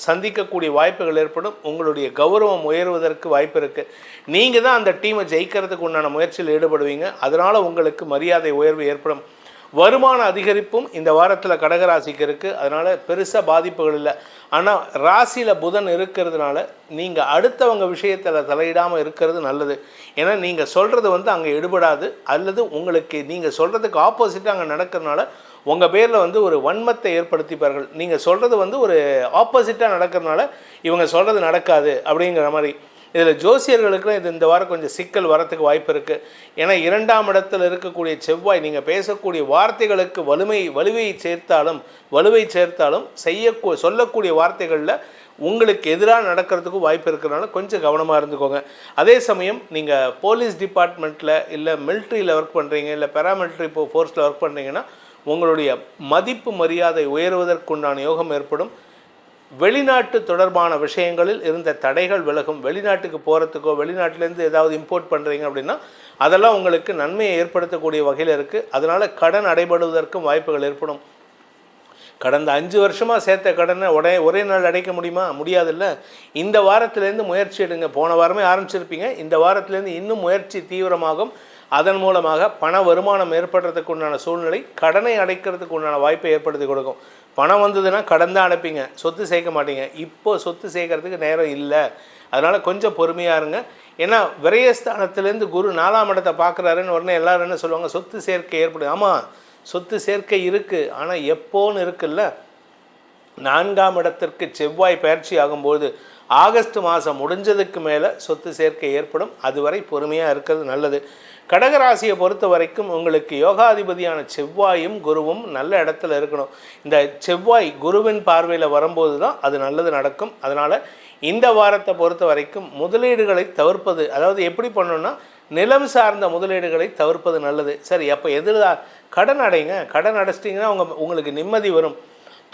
சந்திக்கக்கூடிய வாய்ப்புகள் ஏற்படும். உங்களுடைய கௌரவம் உயர்வதற்கு வாய்ப்பு இருக்குது. நீங்கள் தான் அந்த டீமை ஜெயிக்கிறதுக்கு உண்டான முயற்சியில் ஈடுபடுவீங்க. அதனால் உங்களுக்கு மரியாதை உயர்வு ஏற்படும். வருமான அதிகரிப்பும் இந்த வாரத்தில் கடகராசிக்கு இருக்குது. அதனால் பெருசாக பாதிப்புகள் இல்லை. ஆனால் ராசியில் புதன் இருக்கிறதுனால நீங்கள் அடுத்தவங்க விஷயத்தில் தலையிடாமல் இருக்கிறது நல்லது. ஏன்னா நீங்கள் சொல்கிறது வந்து அங்கே எடுபடாது, அல்லது உங்களுக்கு நீங்கள் சொல்கிறதுக்கு ஆப்போசிட்டாக அங்கே நடக்கிறதுனால உங்கள் பேரில் வந்து ஒரு வன்மத்தை ஏற்படுத்திப்பார்கள். நீங்கள் சொல்கிறது வந்து ஒரு ஆப்போசிட்டாக நடக்கிறதுனால இவங்க சொல்கிறது நடக்காது அப்படிங்கிற மாதிரி. இதில் ஜோசியர்களுக்குலாம் இது இந்த வாரம் கொஞ்சம் சிக்கல் வரத்துக்கு வாய்ப்பு இருக்குது. ஏன்னா 2ஆம் இடத்தில் இருக்கக்கூடிய செவ்வாய் நீங்கள் பேசக்கூடிய வார்த்தைகளுக்கு வலுவை சேர்த்தாலும் சொல்லக்கூடிய வார்த்தைகளில் உங்களுக்கு எதிராக நடக்கிறதுக்கும் வாய்ப்பு இருக்கிறதுனால கொஞ்சம் கவனமாக இருந்துக்கோங்க. அதே சமயம் நீங்கள் போலீஸ் டிபார்ட்மெண்ட்டில் இல்லை மிலிட்ரியில் ஒர்க் பண்ணுறீங்க, இல்லை பேராமிலிட்ரி ஃபோர்ஸில் ஒர்க் பண்ணுறீங்கன்னா உங்களுடைய மதிப்பு மரியாதை உயர்வதற்குண்டான யோகம் ஏற்படும். வெளிநாட்டு தொடர்பான விஷயங்களில் இருந்த தடைகள் விலகும். வெளிநாட்டுக்கு போகிறதுக்கோ வெளிநாட்டிலேருந்து ஏதாவது இம்போர்ட் பண்ணுறீங்க அப்படின்னா அதெல்லாம் உங்களுக்கு நன்மையை ஏற்படுத்தக்கூடிய வகையில் இருக்குது. அதனால் கடன் அடைபடுவதற்கும் வாய்ப்புகள் ஏற்படும். கடந்த 5 வருஷமாக சேர்த்த கடனை ஒரே நாள் அடைக்க முடியாதுல்ல. இந்த வாரத்திலேருந்து முயற்சி எடுங்க. போன வாரமே ஆரம்பிச்சிருப்பீங்க, இந்த வாரத்திலேருந்து இன்னும் முயற்சி தீவிரமாகும். அதன் மூலமாக பண வருமானம் ஏற்படுறதுக்கு உண்டான சூழ்நிலை, கடனை அடைக்கிறதுக்கு உண்டான வாய்ப்பை ஏற்படுத்தி கொடுக்கும். பணம் வந்ததுன்னா கடன் தான் அடைப்பீங்க, சொத்து சேர்க்க மாட்டீங்க. இப்போது சொத்து சேர்க்கறதுக்கு நேரம் இல்லை. அதனால் கொஞ்சம் பொறுமையாக இருங்க. ஏன்னா விரயஸ்தானத்திலேருந்து குரு 4ஆம் இடத்தை பார்க்குறாருன்னு உடனே எல்லோரும் என்ன சொல்லுவாங்க, சொத்து சேர்க்கை ஏற்படும். ஆமாம், சொத்து சேர்க்கை இருக்குது, ஆனால் எப்போன்னு இருக்குல்ல. 4ஆம் இடத்திற்கு செவ்வாய் பயிற்சி ஆகும்போது ஆகஸ்ட் மாதம் முடிஞ்சதுக்கு மேலே சொத்து சேர்க்கை ஏற்படும். அதுவரை பொறுமையாக இருக்கிறது நல்லது. கடகராசியை பொறுத்த வரைக்கும் உங்களுக்கு யோகாதிபதியான செவ்வாயும் குருவும் நல்ல இடத்துல இருக்கணும். இந்த செவ்வாய் குருவின் பார்வையில் வரும்போது தான் அது நல்லது நடக்கும். அதனால் இந்த வாரத்தை பொறுத்த வரைக்கும் முதலீடுகளை தவிர்ப்பது, அதாவது எப்படி பண்ணணும்னா நிலம் சார்ந்த முதலீடுகளை தவிர்ப்பது நல்லது. சரி, அப்போ கடன் அடைங்க. கடன் அடைச்சிட்டிங்கன்னா உங்களுக்கு நிம்மதி வரும்.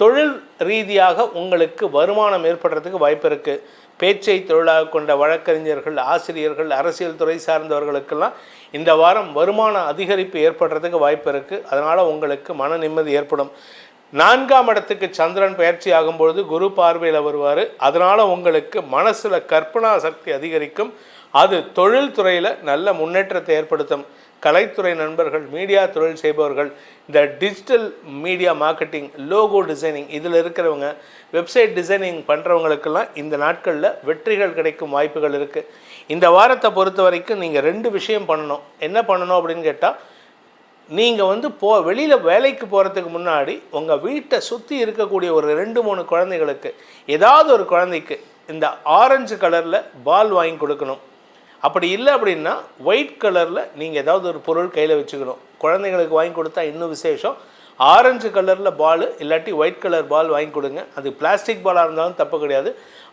தொழில் ரீதியாக உங்களுக்கு வருமானம் ஏற்படுறதுக்கு வாய்ப்பு இருக்குது. பேச்சை தொழிலாக கொண்ட வழக்கறிஞர்கள், ஆசிரியர்கள், அரசியல் துறை சார்ந்தவர்களுக்கெல்லாம் இந்த வாரம் வருமான அதிகரிப்பு ஏற்படுறதுக்கு வாய்ப்பு இருக்குது. அதனால் உங்களுக்கு மன நிம்மதி ஏற்படும். 4ஆம் இடத்துக்கு சந்திரன் பயிற்சி ஆகும்பொழுது குரு பார்வையில் வருவார். அதனால் உங்களுக்கு மனசில் கற்பனா சக்தி அதிகரிக்கும். அது தொழில் துறையில் நல்ல முன்னேற்றத்தை ஏற்படுத்தும். கலைத்துறை நண்பர்கள், மீடியா தொழில் செய்பவர்கள், இந்த digital media marketing, logo designing இதில் இருக்கிறவங்க, வெப்சைட் டிசைனிங் பண்ணுறவங்களுக்கெல்லாம் இந்த நாட்களில் வெற்றிகள் கிடைக்கும் வாய்ப்புகள் இருக்குது. இந்த வாரத்தை பொறுத்த வரைக்கும் நீங்கள் 2 விஷயம் பண்ணணும். என்ன பண்ணணும் அப்படின்னு கேட்டால், நீங்கள் வந்து வெளியில் வேலைக்கு போகிறதுக்கு முன்னாடி உங்கள் வீட்டை சுற்றி இருக்கக்கூடிய ஒரு 2-3 குழந்தைகளுக்கு, ஏதாவது ஒரு குழந்தைக்கு இந்த ஆரஞ்சு கலரில் பால் வாங்கி கொடுக்கணும். அப்படி இல்லை அப்படின்னா ஒயிட் கலரில் நீங்கள் ஏதாவது ஒரு பொருள் கையில் வச்சுக்கணும். குழந்தைங்களுக்கு வாங்கி கொடுத்தா இன்னும் விசேஷம். ஆரஞ்சு கலரில் பால் இல்லாட்டி ஒயிட் கலர் பால் வாங்கி கொடுங்க. அது பிளாஸ்டிக் பாலாக இருந்தாலும் தப்பு கிடையாது.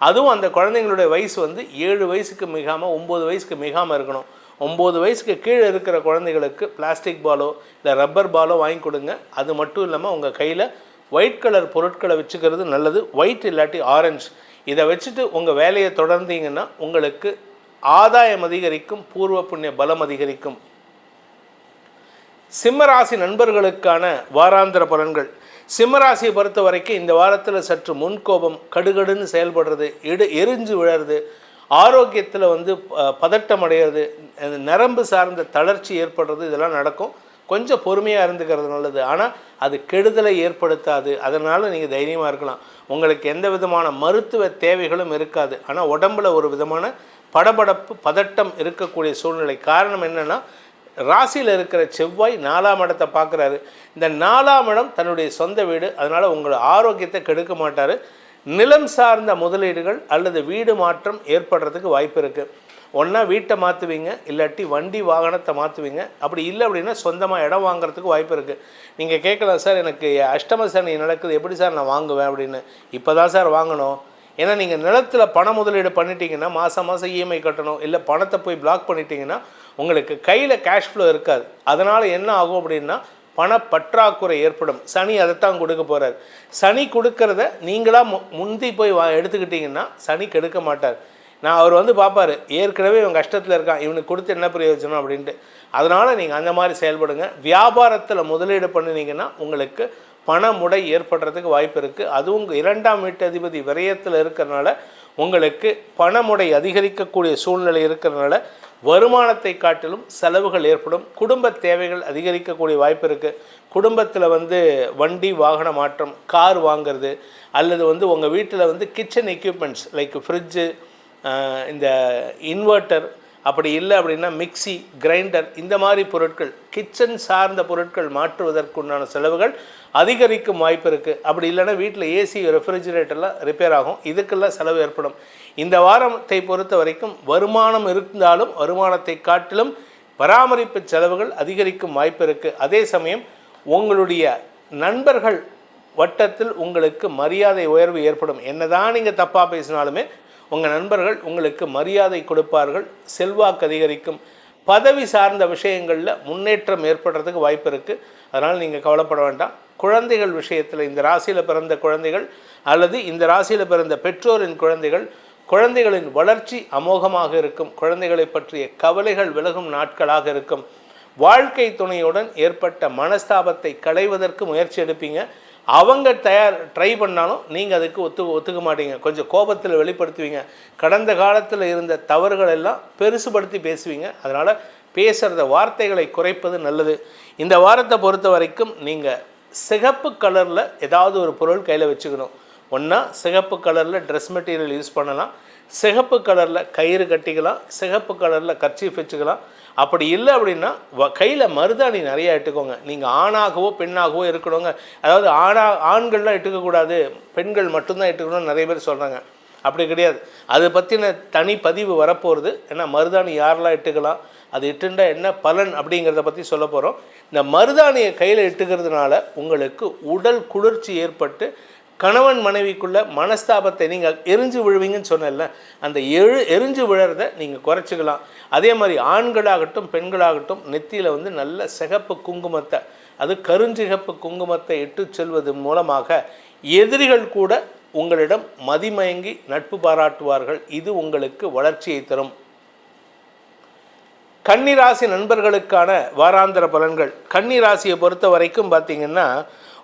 அதுவும் அந்த குழந்தைங்களுடைய வயசு வந்து 7 வயசுக்கு மிகாமல் 9 வயசுக்கு மிகாமல் இருக்கணும். 9 வயசுக்கு கீழே இருக்கிற குழந்தைகளுக்கு பிளாஸ்டிக் பாலோ இல்லை ரப்பர் பாலோ வாங்கி கொடுங்க. அது மட்டும் இல்லாமல் உங்கள் கையில் ஒயிட் கலர் பொருட்களை வச்சுக்கிறது நல்லது. ஒயிட் இல்லாட்டி ஆரஞ்சு இதை வச்சுட்டு உங்கள் வேலையை தொடர்ந்தீங்கன்னா உங்களுக்கு ஆதாயம் அதிகரிக்கும், பூர்வ புண்ணிய பலம் அதிகரிக்கும். சிம்மராசி நண்பர்களுக்கான வாராந்திர பலன்கள். சிம்மராசியை பொறுத்த வரைக்கும் இந்த வாரத்தில் சற்று முன்கோபம், கடுகடுன்னு செயல்படுறது, எரிஞ்சு விழறது, ஆரோக்கியத்தில் பதட்டம் அடைகிறது, நரம்பு சார்ந்த தளர்ச்சி ஏற்படுறது, இதெல்லாம் நடக்கும். கொஞ்சம் பொறுமையாக இருந்துக்கிறது நல்லது. ஆனால் அது கெடுதலை ஏற்படுத்தாது. அதனால் நீங்கள் தைரியமாக இருக்கலாம். உங்களுக்கு எந்த விதமான மருத்துவ தேவைகளும் இருக்காது. ஆனால் உடம்பில் ஒரு விதமான படபடப்பு, பதட்டம் இருக்கக்கூடிய சூழ்நிலை. காரணம் என்னென்னா, ராசியில் இருக்கிற செவ்வாய் 4ஆம் இடத்தை பார்க்குறாரு. இந்த 4ஆம் இடம் தன்னுடைய சொந்த வீடு. அதனால் உங்கள் ஆரோக்கியத்தை கெடுக்க மாட்டார். நிலம் சார்ந்த முதலீடுகள் அல்லது வீடு மாற்றம் ஏற்படுறதுக்கு வாய்ப்பு இருக்குது. ஒன்றா வீட்டை மாற்றுவீங்க, இல்லாட்டி வண்டி வாகனத்தை மாற்றுவீங்க. அப்படி இல்லை அப்படின்னா சொந்தமாக இடம் வாங்குறதுக்கு வாய்ப்பு இருக்குது. நீங்கள் கேட்கலாம், சார் எனக்கு அஷ்டம சனி நடக்குது, எப்படி சார் நான் வாங்குவேன் அப்படின்னு. இப்போ தான் சார் வாங்கணும். ஏன்னா நீங்கள் நிலத்தில் பண முதலீடு பண்ணிட்டீங்கன்னா மாதம் மாதம் இஎம்ஐ கட்டணும். இல்லை பணத்தை போய் பிளாக் பண்ணிட்டீங்கன்னா உங்களுக்கு கையில் கேஷ் ஃப்ளோ இருக்காது. அதனால் என்ன ஆகும் அப்படின்னா பண பற்றாக்குறை ஏற்படும். சனி அதைத்தான் கொடுக்க போகிறார். சனி கொடுக்கறத நீங்களாக முந்தி போய் எடுத்துக்கிட்டிங்கன்னா சனி கெடுக்க மாட்டார். அவர் பார்ப்பார், ஏற்கனவே இவன் கஷ்டத்தில் இருக்கான், இவனுக்கு கொடுத்து என்ன பிரயோஜனம் அப்படின்ட்டு. அதனால் நீங்கள் அந்த மாதிரி செயல்படுங்க. வியாபாரத்தில் முதலீடு பண்ணினீங்கன்னா உங்களுக்கு பணமுடை ஏற்படுறதுக்கு வாய்ப்பு இருக்குது. அதுவும் 2ஆம் வீட்டு அதிபதி விரயத்தில் இருக்கிறனால உங்களுக்கு பணமுடை அதிகரிக்கக்கூடிய சூழ்நிலை இருக்கிறனால வருமானத்தை காட்டிலும் செலவுகள் ஏற்படும். குடும்ப தேவைகள் அதிகரிக்கக்கூடிய வாய்ப்பு இருக்குது. குடும்பத்தில் வண்டி வாகன மாற்றம், கார் வாங்கிறது, அல்லது உங்கள் வீட்டில் கிச்சன் எக்யூப்மெண்ட்ஸ் லைக் ஃப்ரிட்ஜு, இந்த இன்வெர்ட்டர், அப்படி இல்லை அப்படின்னா மிக்சி, கிரைண்டர், இந்த மாதிரி பொருட்கள், கிச்சன் சார்ந்த பொருட்கள் மாற்றுவதற்குண்டான செலவுகள் அதிகரிக்கும் வாய்ப்பு இருக்குது. அப்படி இல்லைன்னா வீட்டில் ஏசி, ரெஃப்ரிஜிரேட்டர்லாம் ரிப்பேர் ஆகும். இதுக்கெல்லாம் செலவு ஏற்படும். இந்த வாரத்தை பொறுத்த வரைக்கும் வருமானம் இருந்தாலும் வருமானத்தை காட்டிலும் பராமரிப்பு செலவுகள் அதிகரிக்கும் வாய்ப்பு இருக்குது. அதே சமயம் உங்களுடைய நண்பர்கள் வட்டத்தில் உங்களுக்கு மரியாதை உயர்வு ஏற்படும். என்னதான் நீங்கள் தப்பாக பேசினாலுமே உங்கள் நண்பர்கள் உங்களுக்கு மரியாதை கொடுப்பார்கள். செல்வாக்கு அதிகரிக்கும். பதவி சார்ந்த விஷயங்களில் முன்னேற்றம் ஏற்படுறதுக்கு வாய்ப்பு இருக்குது. அதனால் நீங்கள் கவலைப்பட வேண்டாம். குழந்தைகள் விஷயத்தில் இந்த ராசியில் பிறந்த குழந்தைகள் அல்லது இந்த ராசியில் பிறந்த பெற்றோரின் குழந்தைகளின் வளர்ச்சி அமோகமாக இருக்கும். குழந்தைகளை பற்றிய கவலைகள் விலகும் நாட்களாக இருக்கும். வாழ்க்கை துணையுடன் ஏற்பட்ட மனஸ்தாபத்தை களைவதற்கு முயற்சி எடுப்பீங்க. அவங்க ட்ரை பண்ணாலும் நீங்கள் அதுக்கு ஒத்துக்க மாட்டீங்க. கொஞ்சம் கோபத்தில் வெளிப்படுத்துவீங்க. கடந்த காலத்தில் இருந்த தவறுகள் எல்லாம் பெருசுபடுத்தி பேசுவீங்க. அதனால் பேசுகிறத வார்த்தைகளை குறைப்பது நல்லது. இந்த வாரத்தை பொறுத்த வரைக்கும் நீங்கள் சிகப்பு கலரில் ஏதாவது ஒரு பொருள் கையில் வச்சுக்கணும். ஒன்றா சிகப்பு கலரில் ட்ரெஸ் மெட்டீரியல் யூஸ் பண்ணலாம், சிகப்பு கலரில் கயிறு கட்டிக்கலாம், சிகப்பு கலரில் கர்ச்சீஃப் வச்சுக்கலாம். அப்படி இல்லை அப்படின்னா கையில் மருதாணி நிறையா இட்டுக்கோங்க. நீங்கள் ஆணாகவோ பெண்ணாகவோ இருக்கணுங்க. அதாவது ஆண்கள்லாம் இட்டுக்கக்கூடாது, பெண்கள் மட்டும்தான் இட்டுக்கணும்னு நிறைய பேர் சொல்கிறாங்க. அப்படி கிடையாது. அதை பற்றின தனி பதிவு வரப்போகிறது. ஏன்னா மருதாணி யாரெல்லாம் இட்டுக்கலாம், அது இட்டுண்டா என்ன பலன் அப்படிங்கிறத பற்றி சொல்ல போகிறோம். இந்த மருதாணியை கையில் இட்டுக்கிறதுனால உங்களுக்கு உடல் குளிர்ச்சி ஏற்பட்டு கணவன் மனைவிக்குள்ள மனஸ்தாபத்தை நீங்கள் எரிஞ்சு விழுவீங்கன்னு சொன்னல, அந்த எரிஞ்சு விழறதை நீங்கள் குறைச்சிக்கலாம். அதே மாதிரி ஆண்களாகட்டும் பெண்களாகட்டும் நெத்தியில் நல்ல சிகப்பு குங்குமத்தை, அது கருஞ்சிகப்பு குங்குமத்தை இட்டு செல்வதன் மூலமாக எதிரிகள் கூட உங்களிடம் மதிமயங்கி நட்பு பாராட்டுவார்கள். இது உங்களுக்கு வளர்ச்சியை தரும். கன்னிராசி நண்பர்களுக்கான வாராந்திர பலன்கள். கன்னிராசியை பொறுத்த வரைக்கும் பார்த்திங்கன்னா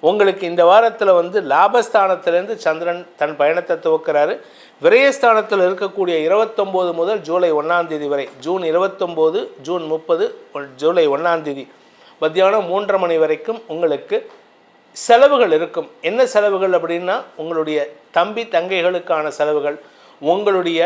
உங்களுக்கு இந்த வாரத்தில் லாபஸ்தானத்திலேருந்து சந்திரன் தன் பயணத்தை துவக்கிறாரு. விரயஸ்தானத்தில் இருக்கக்கூடிய 29 முதல் ஜூலை 1ஆம் தேதி வரை, ஜூன் 29, ஜூன் 30, ஜூலை 1ஆம் தேதி மத்தியானம் 3:30 மணி வரைக்கும் உங்களுக்கு செலவுகள் இருக்கும். என்ன செலவுகள் அப்படின்னா உங்களுடைய தம்பி தங்கைகளுக்கான செலவுகள், உங்களுடைய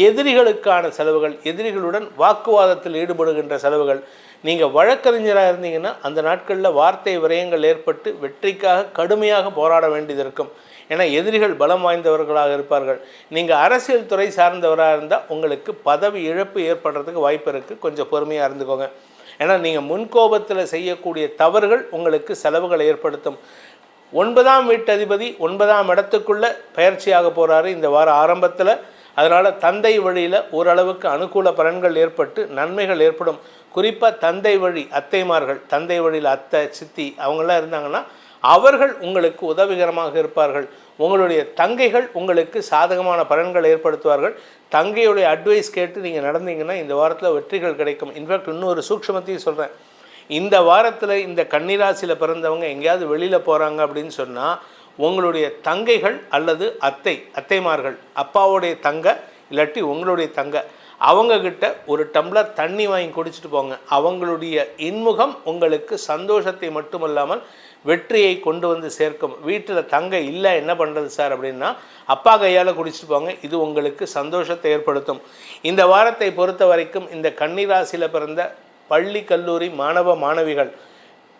எதிரிகளுக்கான செலவுகள், எதிரிகளுடன் வாக்குவாதத்தில் ஈடுபடுகின்ற செலவுகள். நீங்கள் வழக்கறிஞராக இருந்தீங்கன்னா அந்த நாட்களில் வார்த்தை விரயங்கள் ஏற்பட்டு வெற்றிக்காக கடுமையாக போராட வேண்டியது இருக்கும். ஏன்னா எதிரிகள் பலம் வாய்ந்தவர்களாக இருப்பார்கள். நீங்கள் அரசியல் துறை சார்ந்தவராக இருந்தால் உங்களுக்கு பதவி இழப்பு ஏற்படுறதுக்கு வாய்ப்பு இருக்குது. கொஞ்சம் பொறுமையாக இருந்துக்கோங்க. ஏன்னா நீங்கள் முன்கோபத்தில் செய்யக்கூடிய தவறுகள் உங்களுக்கு செலவுகளை ஏற்படுத்தும். 9ஆம் வீட்டு அதிபதி 9ஆம் இடத்துக்குள்ளே பயிற்சியாக போகிறாரு இந்த வார ஆரம்பத்தில். அதனால் தந்தை வழியில் ஓரளவுக்கு அனுகூல பலன்கள் ஏற்பட்டு நன்மைகள் ஏற்படும். குறிப்பாக தந்தை வழி அத்தைமார்கள், தந்தை வழியில் அத்தை சித்தி அவங்களாம் இருந்தாங்கன்னா அவர்கள் உங்களுக்கு உதவிகரமாக இருப்பார்கள். உங்களுடைய தங்கைகள் உங்களுக்கு சாதகமான பலன்கள் ஏற்படுத்துவார்கள். தங்கையுடைய அட்வைஸ் கேட்டு நீங்கள் நடந்தீங்கன்னா இந்த வாரத்தில் வெற்றிகள் கிடைக்கும். இன்ஃபேக்ட் இன்னொரு சூக்ஷ்மத்தையும் சொல்கிறேன். இந்த வாரத்தில் இந்த கன்னிராசியில் பிறந்தவங்க எங்கேயாவது வெளியில் போகிறாங்க அப்படின்னு சொன்னால் உங்களுடைய தங்கைகள் அல்லது அத்தைமார்கள், அப்பாவுடைய தங்க இல்லாட்டி உங்களுடைய தங்க, அவங்கக்கிட்ட ஒரு டம்ளர் தண்ணி வாங்கி குடிச்சிட்டு போங்க. அவங்களுடைய இன்முகம் உங்களுக்கு சந்தோஷத்தை மட்டுமல்லாமல் வெற்றியை கொண்டு வந்து சேர்க்கும். வீட்டில் தங்க இல்லை என்ன பண்ணுறது சார் அப்படின்னா அப்பா கையால் குடிச்சிட்டு போங்க. இது உங்களுக்கு சந்தோஷத்தை ஏற்படுத்தும். இந்த வாரத்தை பொறுத்த வரைக்கும் இந்த கன்னிராசியில் பிறந்த பள்ளி கல்லூரி மாணவ மாணவிகள்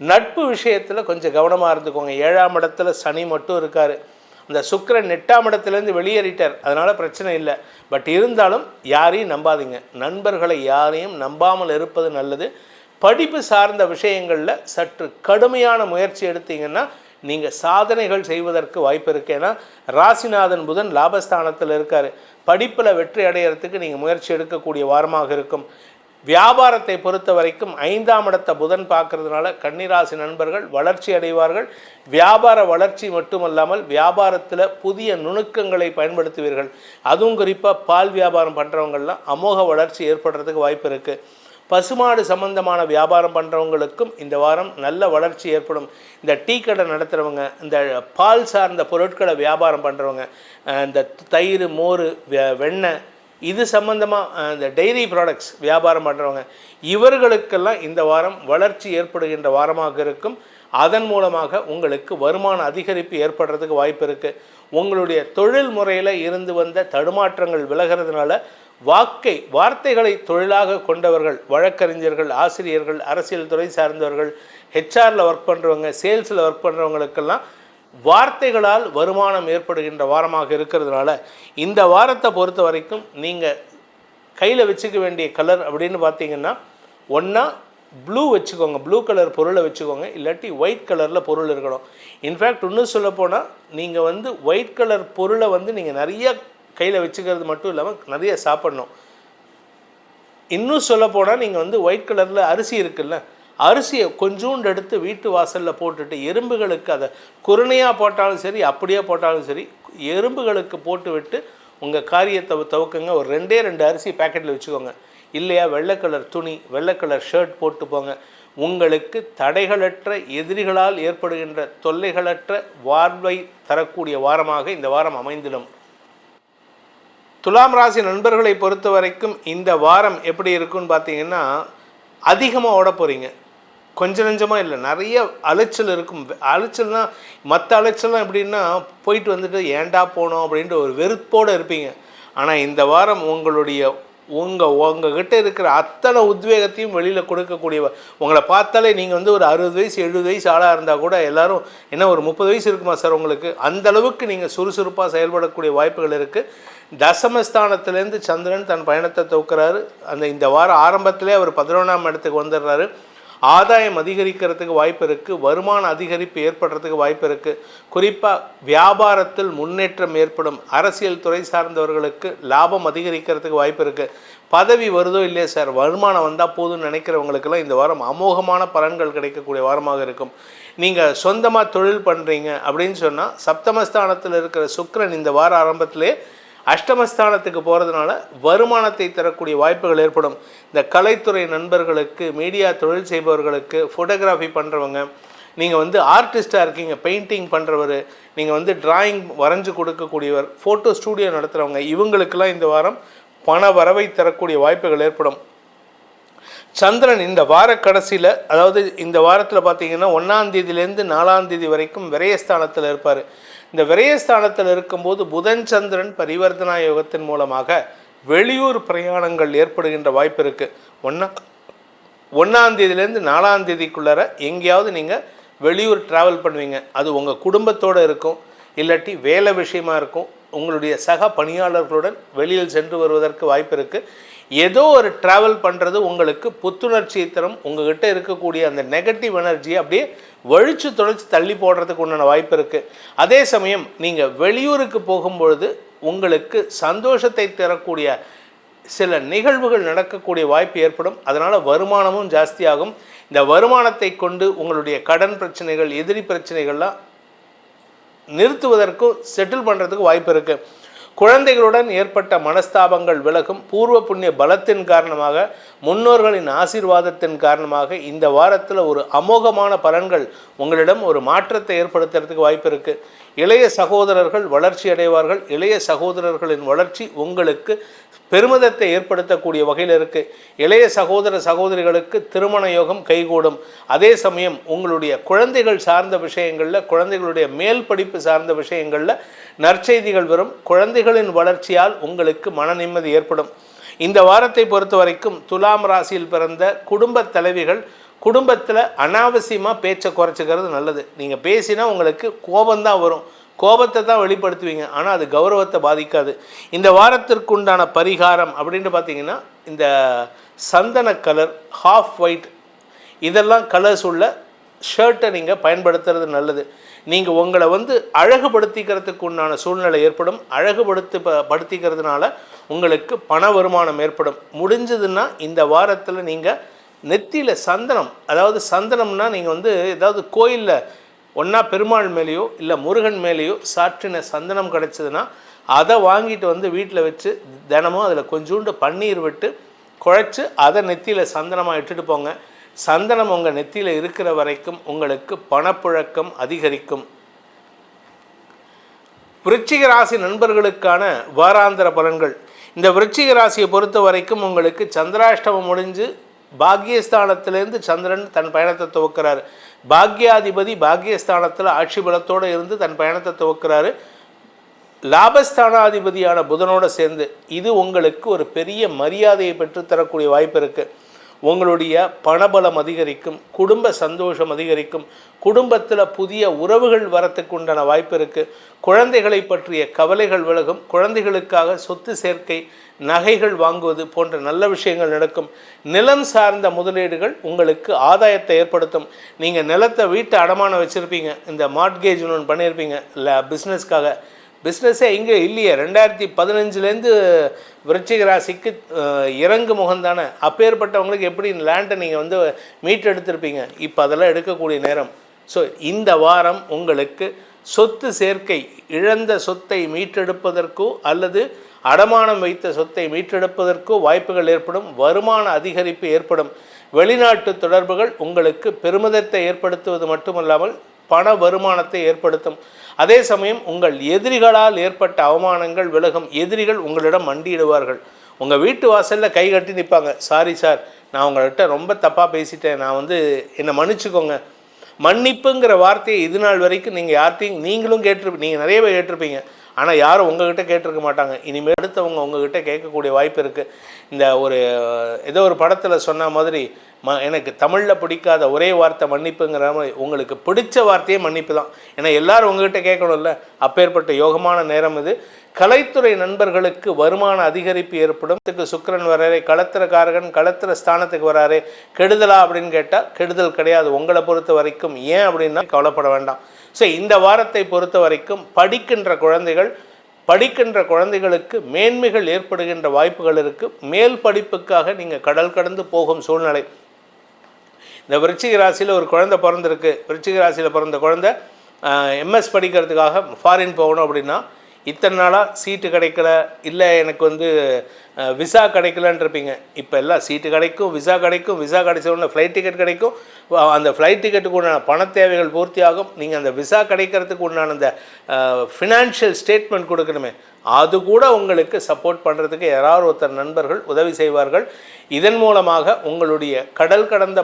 நட்பு விஷயத்தில் கொஞ்சம் கவனமாக இருந்துக்கோங்க. 7ஆம் இடத்துல சனி மட்டும் இருக்கார். அந்த சுக்கிரன் 8ஆம் இடத்துலேருந்து வெளியேறிட்டார், அதனால் பிரச்சனை இல்லை. பட் இருந்தாலும் யாரையும் நம்பாதீங்க. நண்பர்களை யாரையும் நம்பாமல் இருப்பது நல்லது. படிப்பு சார்ந்த விஷயங்களில் சற்று கடுமையான முயற்சி எடுத்தீங்கன்னா நீங்கள் சாதனைகள் செய்வதற்கு வாய்ப்பு இருக்குது. ஏன்னா ராசிநாதன் புதன் லாபஸ்தானத்தில் இருக்கார். படிப்பில் வெற்றி அடைகிறதுக்கு நீங்கள் முயற்சி எடுக்கக்கூடிய வாரமாக இருக்கும். வியாபாரத்தை பொறுத்த வரைக்கும் 5ஆம் இடத்தை புதன் பார்க்கறதுனால கன்னிராசி நண்பர்கள் வளர்ச்சி அடைவார்கள். வியாபார வளர்ச்சி மட்டுமல்லாமல் வியாபாரத்தில் புதிய நுணுக்கங்களை பயன்படுத்துவீர்கள். அதுவும் குறிப்பாக பால் வியாபாரம் பண்ணுறவங்கள்லாம் அமோக வளர்ச்சி ஏற்படுறதுக்கு வாய்ப்பு இருக்குது. பசுமாடு சம்பந்தமான வியாபாரம் பண்ணுறவங்களுக்கும் இந்த வாரம் நல்ல வளர்ச்சி ஏற்படும். இந்த டீ கடை நடத்துகிறவங்க, இந்த பால் சார்ந்த பொருட்களை வியாபாரம் பண்ணுறவங்க, இந்த தயிர், மோர், வெண்ணெய், இது சம்பந்தமாக இந்த டெய்ரி ப்ராடக்ட்ஸ் வியாபாரம் பண்ணுறவங்க, இவர்களுக்கெல்லாம் இந்த வாரம் வளர்ச்சி ஏற்படுகின்ற வாரமாக இருக்கும். அதன் மூலமாக உங்களுக்கு வருமான அதிகரிப்பு ஏற்படுறதுக்கு வாய்ப்பு இருக்குது. உங்களுடைய தொழில் முறையில் இருந்து வந்த தடுமாற்றங்கள் விலகிறதுனால வார்த்தைகளை தொழிலாக கொண்டவர்கள், வழக்கறிஞர்கள், ஆசிரியர்கள், அரசியல் துறை சார்ந்தவர்கள், ஹெச்ஆரில் ஒர்க் பண்ணுறவங்க, சேல்ஸில் ஒர்க் பண்ணுறவங்களுக்கெல்லாம் வார்த்தைகளால் வருமானம் ஏற்படுகின்ற வாரமாக இருக்கிறதுனால இந்த வாரத்தை பொறுத்த வரைக்கும் நீங்கள் கையில் வச்சுக்க வேண்டிய கலர் அப்படின்னு பார்த்தீங்கன்னா ஒன்றா ப்ளூ வச்சுக்கோங்க, ப்ளூ கலர் பொருளை வச்சுக்கோங்க, இல்லாட்டி ஒயிட் கலரில் பொருள் இருக்கணும். இன்ஃபேக்ட் இன்னும் சொல்லப்போனால் நீங்கள் ஒயிட் கலர் பொருளை நீங்கள் நிறைய கையில் வச்சுக்கிறது மட்டும் இல்லாமல் நிறைய சாப்பிட்ணும். இன்னும் சொல்லப்போனால் நீங்கள் ஒயிட் கலரில் அரிசி இருக்குல்ல, அரிசியை கொஞ்சோண்டு எடுத்து வீட்டு வாசலில் போட்டுட்டு எறும்புகளுக்கு அதை குருணையாக போட்டாலும் சரி அப்படியே போட்டாலும் சரி எறும்புகளுக்கு போட்டு விட்டு உங்கள் காரியத்தை துவக்குங்க. ஒரு 2 அரிசி பேக்கெட்டில் வச்சுக்கோங்க. இல்லையா வெள்ளை கலர் துணி, வெள்ளை கலர் ஷர்ட் போட்டு போங்க. உங்களுக்கு தடைகளற்ற எதிரிகளால் ஏற்படுகின்ற தொல்லைகளற்ற வாழ்வை தரக்கூடிய வாரமாக இந்த வாரம் அமைந்திடும். துலாம் ராசி நண்பர்களை பொறுத்த வரைக்கும் இந்த வாரம் எப்படி இருக்குன்னு பார்த்தீங்கன்னா அதிகமாக ஓட போகிறீங்க. கொஞ்சம் நஞ்சமாக இல்லை, நிறைய அலைச்சல் இருக்கும். அலைச்சல்னால் மற்ற அலைச்சல்லாம் எப்படின்னா போயிட்டு வந்துட்டு ஏண்டா போனோம் அப்படின்ட்டு ஒரு வெறுப்போடு இருப்பீங்க. ஆனால் இந்த வாரம் உங்ககிட்ட இருக்கிற அத்தனை உத்வேகத்தையும் வெளியில் கொடுக்கக்கூடிய, உங்களை பார்த்தாலே நீங்கள் ஒரு 60 வயசு 70 வயசு ஆளாக இருந்தால் கூட எல்லோரும் என்ன ஒரு 30 வயசு இருக்குமா சார் உங்களுக்கு, அந்தளவுக்கு நீங்கள் சுறுசுறுப்பாக செயல்படக்கூடிய வாய்ப்புகள் இருக்குது. தசமஸ்தானத்திலேருந்து சந்திரன் தன் பயணத்தை துவக்கிறாரு. இந்த வாரம் ஆரம்பத்திலே அவர் 11ஆம் இடத்துக்கு வந்துடுறாரு. ஆதாயம் அதிகரிக்கிறதுக்கு வாய்ப்பு இருக்குது. வருமான அதிகரிப்பு ஏற்படுறதுக்கு வாய்ப்பு இருக்குது. குறிப்பாக வியாபாரத்தில் முன்னேற்றம் ஏற்படும். அரசியல் துறை சார்ந்தவர்களுக்கு லாபம் அதிகரிக்கிறதுக்கு வாய்ப்பு இருக்குது. பதவி வருதோ இல்லையா சார், வருமானம் வந்தால் போதும்னு நினைக்கிறவங்களுக்கெல்லாம் இந்த வாரம் அமோகமான பலன்கள் கிடைக்கக்கூடிய வாரமாக இருக்கும். நீங்கள் சொந்தமாக தொழில் பண்ணுறீங்க அப்படின்னு சொன்னால் சப்தமஸ்தானத்தில் இருக்கிற சுக்கிரன் இந்த வார ஆரம்பத்திலே அஷ்டமஸ்தானத்துக்கு போகிறதுனால வருமானத்தை தரக்கூடிய வாய்ப்புகள் ஏற்படும். இந்த கலைத்துறை நண்பர்களுக்கு, மீடியா தொழில் செய்பவர்களுக்கு, ஃபோட்டோகிராஃபி பண்ணுறவங்க, நீங்கள் ஆர்டிஸ்ட்டாக இருக்கீங்க, பெயிண்டிங் பண்ணுறவர், நீங்கள் டிராயிங் வரைஞ்சி கொடுக்கக்கூடியவர், ஃபோட்டோ ஸ்டூடியோ நடத்துகிறவங்க, இவங்களுக்கெல்லாம் இந்த வாரம் பண வரவை தரக்கூடிய வாய்ப்புகள் ஏற்படும். சந்திரன் இந்த வார கடைசியில், அதாவது இந்த வாரத்தில் பார்த்தீங்கன்னா 1ஆம் தேதியிலேருந்து 4ஆம் தேதி வரைக்கும் விரயஸ்தானத்தில் இருப்பார். இந்த விரயஸ்தானத்தில் இருக்கும்போது புதன் சந்திரன் பரிவர்த்தனா யோகத்தின் மூலமாக வெளியூர் பிரயாணங்கள் ஏற்படுகின்ற வாய்ப்பு இருக்குது. 1ஆம் தேதியிலேருந்து 4ஆம் தேதிக்குள்ளார எங்கேயாவது நீங்கள் வெளியூர் ட்ராவல் பண்ணுவீங்க. அது உங்கள் குடும்பத்தோடு இருக்கும், இல்லாட்டி வேலை விஷயமா இருக்கும். உங்களுடைய சக பணியாளர்களுடன் வெளியில் சென்று வருவதற்கு வாய்ப்பு இருக்குது. ஏதோ ஒரு ட்ராவல் பண்ணுறது உங்களுக்கு புத்துணர்ச்சியை தரும். உங்கள்கிட்ட இருக்கக்கூடிய அந்த நெகட்டிவ் எனர்ஜியை அப்படியே வழித்து தொலைச்சி தள்ளி போடுறதுக்கு உண்டான வாய்ப்பு இருக்குது. அதே சமயம் நீங்கள் வெளியூருக்கு போகும்பொழுது உங்களுக்கு சந்தோஷத்தை தரக்கூடிய சில நிகழ்வுகள் நடக்கக்கூடிய வாய்ப்பு ஏற்படும். அதனால் வருமானமும் ஜாஸ்தியாகும். இந்த வருமானத்தை கொண்டு உங்களுடைய கடன் பிரச்சனைகள், எதிரி பிரச்சனைகள்லாம் நிறுத்துவதற்கும் செட்டில் பண்ணுறதுக்கு வாய்ப்பு இருக்குது. குழந்தைகளுடன் ஏற்பட்ட மனஸ்தாபங்கள் விலகும். பூர்வ புண்ணிய பலத்தின் காரணமாக, முன்னோர்களின் ஆசீர்வாதத்தின் காரணமாக இந்த வாரத்தில் ஒரு அமோகமான பலன்கள் உங்களிடம் ஒரு மாற்றத்தை ஏற்படுத்துறதுக்கு வாய்ப்பு இருக்குது. இளைய சகோதரர்கள் வளர்ச்சி அடைவார்கள். இளைய சகோதரர்களின் வளர்ச்சி உங்களுக்கு பெருமிதத்தை ஏற்படுத்தக்கூடிய வகையில் இருக்குது. இளைய சகோதர சகோதரிகளுக்கு திருமண யோகம் கைகூடும். அதே சமயம் உங்களுடைய குழந்தைகள் சார்ந்த விஷயங்களில், குழந்தைகளுடைய மேல் படிப்பு சார்ந்த விஷயங்களில் நற்செய்திகள் வரும். குழந்தைகளின் வளர்ச்சியால் உங்களுக்கு மன நிம்மதி ஏற்படும். இந்த வாரத்தை பொறுத்த வரைக்கும் துலாம் ராசியில் பிறந்த குடும்ப தலைவிகள் குடும்பத்தில் அனாவசியமாக பேச்சை குறைச்சிக்கிறது நல்லது. நீங்கள் பேசினா உங்களுக்கு கோபந்தான் வரும், கோபத்தை தான் வெளிப்படுத்துவீங்க, ஆனால் அது கௌரவத்தை பாதிக்காது. இந்த வாரத்திற்குண்டான பரிகாரம் அப்படின்னு பார்த்தீங்கன்னா, இந்த சந்தன கலர், ஹாஃப் ஒயிட், இதெல்லாம் கலர்ஸ் உள்ள ஷர்ட்டை நீங்கள் பயன்படுத்துறது நல்லது. நீங்கள் உங்களை அழகுபடுத்திக்கிறதுக்கு உண்டான சூழ்நிலை ஏற்படும். படுத்திக்கிறதுனால உங்களுக்கு பண வருமானம் ஏற்படும். முடிஞ்சதுன்னா இந்த வாரத்தில் நீங்கள் நெத்தியில் சந்தனம், அதாவது சந்தனம்னா நீங்கள் ஏதாவது கோயிலில் ஒன்றா பெருமாள் மேலேயோ இல்லை முருகன் மேலேயோ சாற்றின சந்தனம் கிடச்சிதுன்னா அதை வாங்கிட்டு வீட்டில் வச்சு தினமும் அதில் கொஞ்சோண்டு பன்னீர் விட்டு குழைச்சி அதை நெத்தியில் சந்தனமாக இட்டுட்டு போங்க. சந்தனம் உங்கள் நெத்தியில் இருக்கிற வரைக்கும் உங்களுக்கு பணப்புழக்கம் அதிகரிக்கும். விருச்சிக ராசி நண்பர்களுக்கான வாராந்திர பலன்கள். இந்த விருச்சிக ராசியை பொறுத்த வரைக்கும் உங்களுக்கு சந்திராஷ்டமம் முடிஞ்சு பாக்யஸ்தானத்திலேருந்து சந்திரன் தன் பயணத்தை துவக்கிறார். பாக்யாதிபதி பாக்யஸ்தானத்தில் ஆட்சி பலத்தோடு இருந்து தன் பயணத்தை துவக்கிறாரு. லாபஸ்தானாதிபதியான புதனோடு சேர்ந்து இது உங்களுக்கு ஒரு பெரிய மரியாதையை பெற்றுத்தரக்கூடிய வாய்ப்பு இருக்குது. உங்களுடைய பணபலம் அதிகரிக்கும், குடும்ப சந்தோஷம் அதிகரிக்கும், குடும்பத்தில் புதிய உறவுகள் வரத்துக்கு உண்டான வாய்ப்பு இருக்குது. குழந்தைகளை பற்றிய கவலைகள் விலகும். குழந்தைகளுக்காக சொத்து சேர்க்கை, நகைகள் வாங்குவது போன்ற நல்ல விஷயங்கள் நடக்கும். நிலம் சார்ந்த முதலீடுகள் உங்களுக்கு ஆதாயத்தை ஏற்படுத்தும். நீங்கள் நிலத்தை வீட்டை அடமானம் வச்சுருப்பீங்க, இந்த மார்ட்கேஜ் ஒன்று பண்ணியிருப்பீங்க இல்லை பிஸ்னஸ்க்காக. பிஸ்னஸே இங்கே இல்லையே, 2015 விருச்சிக ராசிக்கு இறங்கு முகந்தானே. அப்பேற்பட்டவங்களுக்கு எப்படி லேண்டை நீங்கள் மீட்டெடுத்திருப்பீங்க. இப்போ அதெல்லாம் எடுக்கக்கூடிய நேரம். ஸோ இந்த வாரம் உங்களுக்கு சொத்து சேர்க்கை, இழந்த சொத்தை மீட்டெடுப்பதற்கோ அல்லது அடமானம் வைத்த சொத்தை மீட்டெடுப்பதற்கோ வாய்ப்புகள் ஏற்படும். வருமான அதிகரிப்பு ஏற்படும். வெளிநாட்டு தொடர்புகள் உங்களுக்கு பெருமிதத்தை ஏற்படுத்துவது மட்டுமல்லாமல் பண வருமானத்தை ஏற்படுத்தும். அதே சமயம் உங்கள் எதிரிகளால் ஏற்பட்ட அவமானங்கள் விலகும். எதிரிகள் உங்களிடம் மண்டியிடுவார்கள். உங்கள் வீட்டு வாசலில் கை கட்டி நிற்பாங்க. சாரி சார், நான் உங்கள்கிட்ட ரொம்ப தப்பாக பேசிட்டேன், நான் என்னை மன்னிச்சுக்கோங்க. மன்னிப்புங்கிற வார்த்தையை இது நாள் வரைக்கும் நீங்கள் யார்ட்டையும் நீங்களும் நீங்கள் நிறைய பேர் கேட்டிருப்பீங்க, ஆனால் யாரும் உங்ககிட்ட கேட்டிருக்க மாட்டாங்க. இனிமேல் அடுத்தவங்க உங்ககிட்ட கேட்கக்கூடிய வாய்ப்பு இருக்குது. இந்த ஏதோ ஒரு படத்தில் சொன்ன மாதிரி எனக்கு தமிழில் பிடிக்காத ஒரே வார்த்தை மன்னிப்புங்கிற மாதிரி உங்களுக்கு பிடிச்ச வார்த்தையே மன்னிப்பு தான். ஏன்னா எல்லோரும் உங்ககிட்ட கேட்கணும்ல. அப்பேற்பட்ட யோகமான நேரம் இது. கலைத்துறை நண்பர்களுக்கு வருமான அதிகரிப்பு ஏற்படும். சுக்கிரன் வராரே, களத்திரக்காரகன் களத்திர ஸ்தானத்துக்கு வராரே, கெடுதலா அப்படின்னு கேட்டால் கெடுதல் கிடையாது உங்களை பொறுத்த வரைக்கும். ஏன் அப்படின்னா கவலைப்பட வேண்டாம். ஸோ இந்த வாரத்தை பொறுத்த வரைக்கும் படிக்கின்ற குழந்தைகளுக்கு மேன்மைகள் ஏற்படுகின்ற வாய்ப்புகள் இருக்குது. மேல் படிப்புக்காக நீங்கள் கடல் கடந்து போகும் சூழ்நிலை. இந்த விருச்சிக ராசியில் ஒரு குழந்தை பிறந்திருக்கு. விருச்சிக ராசியில் பிறந்த குழந்தை எம்எஸ் படிக்கிறதுக்காக ஃபாரின் போகணும் அப்படின்னா, இத்தனை நாளாக சீட்டு கிடைக்கல, இல்லை எனக்கு விசா கிடைக்கலன்னு இருப்பீங்க. இப்போ எல்லாம் சீட்டு கிடைக்கும், விசா கிடைக்கும். விசா கிடைச்ச ஃப்ளைட் டிக்கெட் கிடைக்கும். அந்த ஃப்ளைட் டிக்கெட்டுக்கு உண்டான பண தேவைகள் பூர்த்தியாகும். நீங்கள் அந்த விசா கிடைக்கிறதுக்கு உண்டான அந்த ஃபினான்ஷியல் ஸ்டேட்மெண்ட் கொடுக்கணுமே, அது கூட உங்களுக்கு சப்போர்ட் பண்ணுறதுக்கு யாராவது ஒருத்தர் நண்பர்கள் உதவி செய்வார்கள். இதன் மூலமாக உங்களுடைய கடல் கடந்த